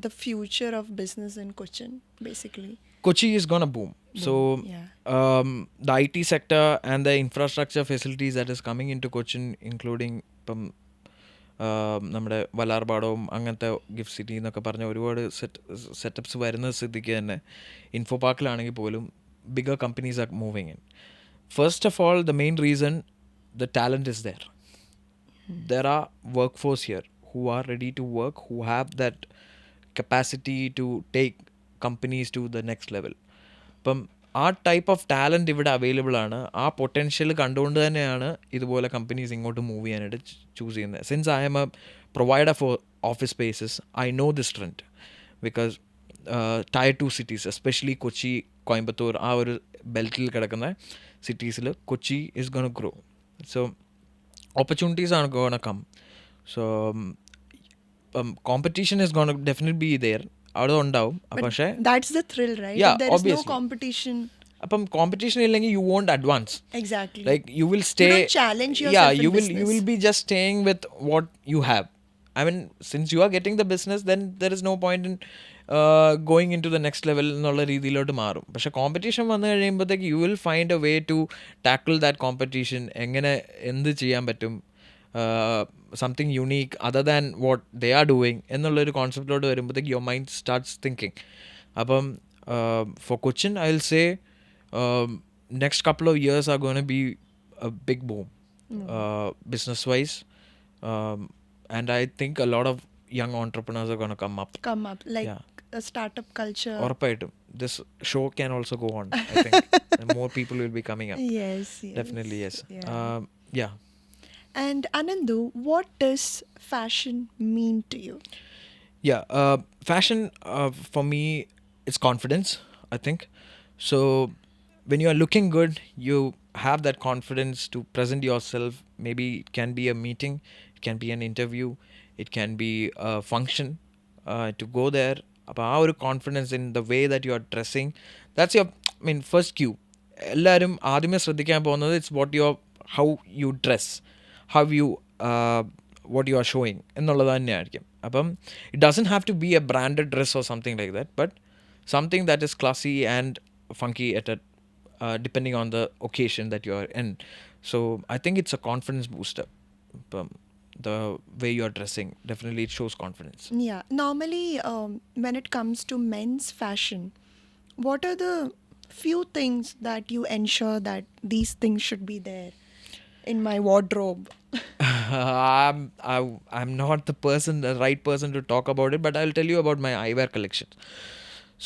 the future of business in Cochin basically? Kochi is gonna boom. So the IT sector and the infrastructure facilities that is coming into Cochin, including നമ്മുടെ വലാർപാടവും അങ്ങനത്തെ gift city എന്നൊക്കെ പറഞ്ഞ ഒരുപാട് setups വരുന്ന സ്ഥിതിക്ക് തന്നെ ഇൻഫോ പാർക്കിലാണെങ്കിൽ പോലും bigger companies are moving in. First of all, the main reason, the talent is there. There are workforce here who are ready to work, who have that capacity to take companies to the next level. അപ്പം ആ type of talent ഇവിടെ available ആണ്. ആ potential കണ്ടുകൊണ്ട് തന്നെയാണ് ഇതുപോലെ companies ഇങ്ങോട്ട് move ചെയ്യാനായിട്ട് ചൂസ് ചെയ്യുന്നത്. Since I'm a provider for office spaces, I know this trend because tier 2 cities, especially Kochi, Coimbatore, ആ ഒരു ബെൽറ്റിൽ കിടക്കുന്ന സിറ്റീസിൽ Kochi is gone grow. So opportunities are going to come. So competition is going to definitely be there. അവിടെ ഉണ്ടാവും. But പക്ഷേ that's the thrill, right? Yeah, If there is no obviously. competition. അപ്പം competition ഇല്ലെങ്കിൽ you won't advance. Exactly. Like you will stay. You don't challenge yourself in you business. will be just staying with what you have. I mean, since you are getting the business, then there is no point in going into the next level എന്നുള്ള രീതിയിലോട്ട് മാറും. പക്ഷെ competition വന്നു കഴിയുമ്പോഴത്തേക്ക് you will find a way to tackle that competition. എങ്ങനെ എന്ത് ചെയ്യാൻ പറ്റും, something unique other than what they are doing എന്നുള്ളൊരു കോൺസെപ്റ്റിലോട്ട് വരുമ്പോഴത്തേക്ക് യുവർ മൈൻഡ് സ്റ്റാർട്ട്സ് തിങ്കിങ്. അപ്പം for Cochin I will say next couple of years are going to be a big boom business wise, and I think a lot of young entrepreneurs are going to come up. Like Yeah. a startup culture. ഉറപ്പായിട്ടും this show can also go on, I think. And more people will be coming up. Yes. Definitely yes. Yeah. Yeah. And Anandu, what does fashion mean to you? Yeah, fashion for me, it's confidence, I think. So when you are looking good, you have that confidence to present yourself. Maybe it can be a meeting, it can be an interview, it can be a function, to go there. അപ്പോൾ ആ ഒരു confidence in the way that you are dressing, that's your first cue. എല്ലാവരും ആദ്യമേ ശ്രദ്ധിക്കാൻ പോകുന്നത് it's what you how you dress, how you what you are showing എന്നുള്ളത് തന്നെയായിരിക്കും. അപ്പം it doesn't have to be a branded dress or something like that, but something that is classy and funky depending on the occasion that you are in. So I think it's a confidence booster. The way you are dressing, definitely it shows confidence. Yeah. Normally, when it comes to men's fashion, what are the few things that you ensure that these things should be there in my wardrobe? I'm not the right person to talk about it, but I'll tell you about my eyewear collection.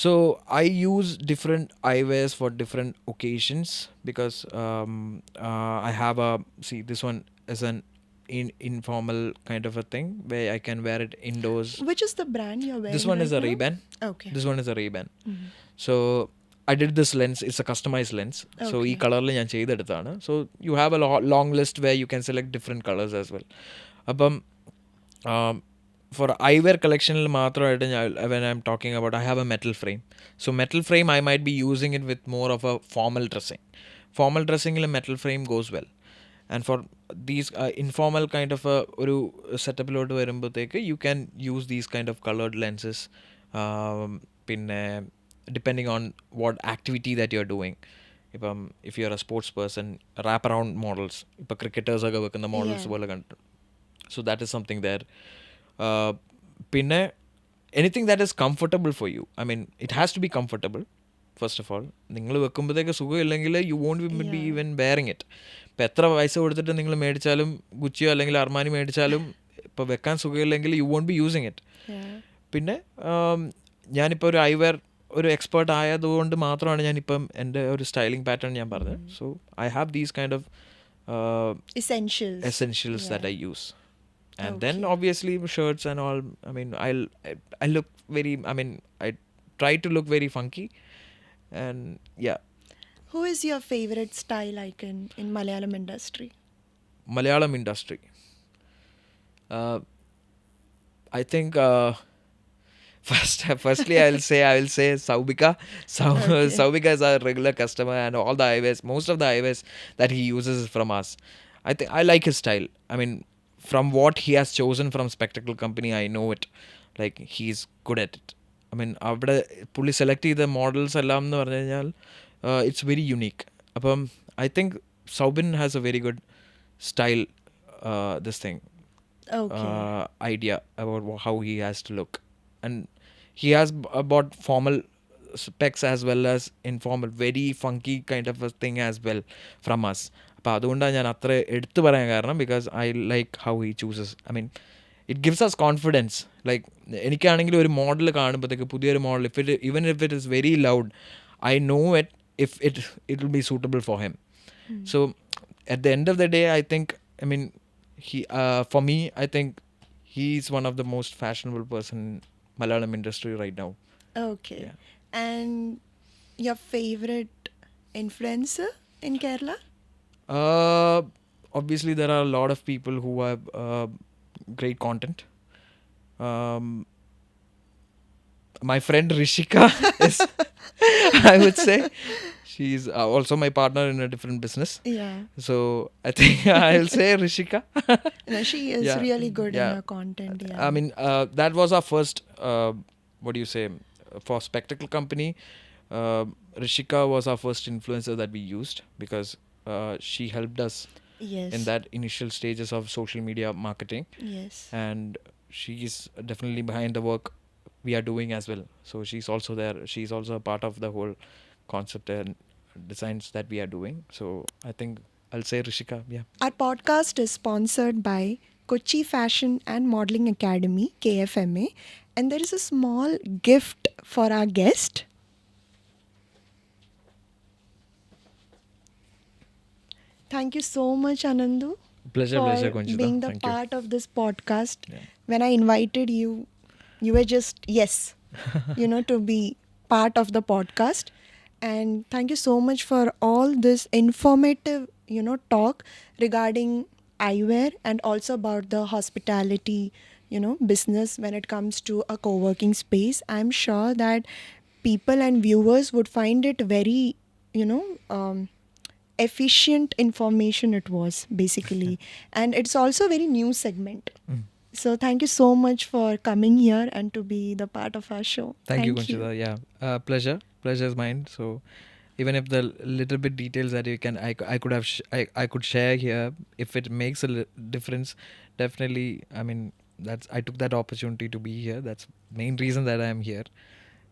So I use different eyewears for different occasions because I have this one is an informal kind of a thing where I can wear it indoors. Which is the brand you're wearing? This one is a now? Ray-Ban. Okay. This one is a Ray-Ban. So I did this lens. It's a customized lens. So Okay. ഈ കളറിൽ ഞാൻ ചെയ്തെടുത്താണ്. So you have a long list where you can select different colors as well. അപ്പം for eyewear collection മാത്രമായിട്ട് when I'm talking about, I have a metal frame. So metal frame I might be using it with more of a formal dressing. Formal dressing metal frame goes well. And for these informal kind of ഒരു സെറ്റപ്പിലോട്ട് വരുമ്പോഴത്തേക്ക് you can use these kind of colored lenses. പിന്നെ depending on what activity that you're doing. ഇപ്പം if you're a sports person, wrap around models, ഇപ്പം cricketers ഒക്കെ വെക്കുന്ന models പോലെ കണ്ടിട്ട്. So that is something there. പിന്നെ anything that is comfortable for you. I mean it has to be comfortable first of all. നിങ്ങൾ വെക്കുമ്പോഴത്തേക്ക് സുഖമില്ലെങ്കിൽ you won't be even wearing it. ഇപ്പം എത്ര പൈസ കൊടുത്തിട്ട് നിങ്ങൾ മേടിച്ചാലും ഗുച്ചിയോ അല്ലെങ്കിൽ അർമാനി മേടിച്ചാലും ഇപ്പോൾ വെക്കാൻ സുഖമില്ലെങ്കിൽ you won't be using it. പിന്നെ ഞാനിപ്പോൾ ഒരു ഐവെയർ ഒരു എക്സ്പേർട്ട് ആയതുകൊണ്ട് മാത്രമാണ് ഞാനിപ്പം എൻ്റെ ഒരു സ്റ്റൈലിംഗ് പാറ്റേൺ ഞാൻ പറഞ്ഞത്. So I have these kind of essentials that I use. And then obviously shirts and all. I mean, I look very, I try to look very funky. And yeah. Who is your favorite style icon in Malayalam industry? Malayalam industry. I think firstly I will say Saubika. Saubika is our regular customer, and all the eyewears, most of the eyewears that he uses is from us. I think I like his style. I mean, from what he has chosen from Spectacle Company, I know it. Like, he's good at it. I mean, അവിടെ പുള്ളി select ചെയ്ത models എല്ലാം എന്ന് പറഞ്ഞു കഴിഞ്ഞാൽ it's very unique. അപ്പം I think Soubin has A very good style this thing idea about how he has to look. And he has bought formal specs as well as informal, very funky kind of a thing as well from us. അപ്പോൾ അതുകൊണ്ടാണ് ഞാൻ അത്ര എടുത്തു പറയാൻ കാരണം, because I like how he chooses. I mean, it gives us confidence. Like എനിക്കാണെങ്കിൽ ഒരു model കാണുമ്പോഴത്തേക്ക്, പുതിയൊരു model, even if it is very loud, I know it will be suitable for him. So at the end of the day, I think, I mean, for me, I think he's one of the most fashionable person in Malayalam industry right now. Okay. Yeah. And your favorite influencer in Kerala? Uh, Obviously, there are a lot of people who have great content. Um, my friend Rishika is, I would say, she's also my partner in a different business. Yeah. So I think I'll say Rishika. No, she is Yeah, really good in yeah. her content. I Yeah. mean, that was our first. What do you say? For spectacle company, Rishika was our first influencer that we used because she helped us in Yes. that initial stages of social media marketing, Yes. and she's definitely behind the work we are doing as well. So she's also there. She's also a part of the whole concept and designs that we are doing. So I think I'll say Rishika. Yeah. Our podcast is sponsored by Kochi Fashion and Modeling Academy, KFMA, and there is a small gift for our guest. Thank you so much, Anandu, Pleasure, pleasure, for Konchita. being the Thank you. part of this podcast. Yeah. When I invited you, you were just yes, to be part of the podcast. And thank you so much for all this informative, talk regarding eyewear and also about the hospitality, business when it comes to a co-working space. I'm sure that people and viewers would find it very, efficient information it was basically. And it's also a very new segment. Mm. So thank you so much for coming here and to be the part of our show. Thank you, Thank you. Konchita. Yeah, pleasure. Pleasure is mine. So even if the little bit details that you can, I could have, I could share here. If it makes a difference, definitely. I mean, I took that opportunity to be here. That's main reason that I am here.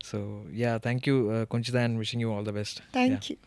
So yeah, thank you, Konchita, and wishing you all the best. Yeah. Thank you.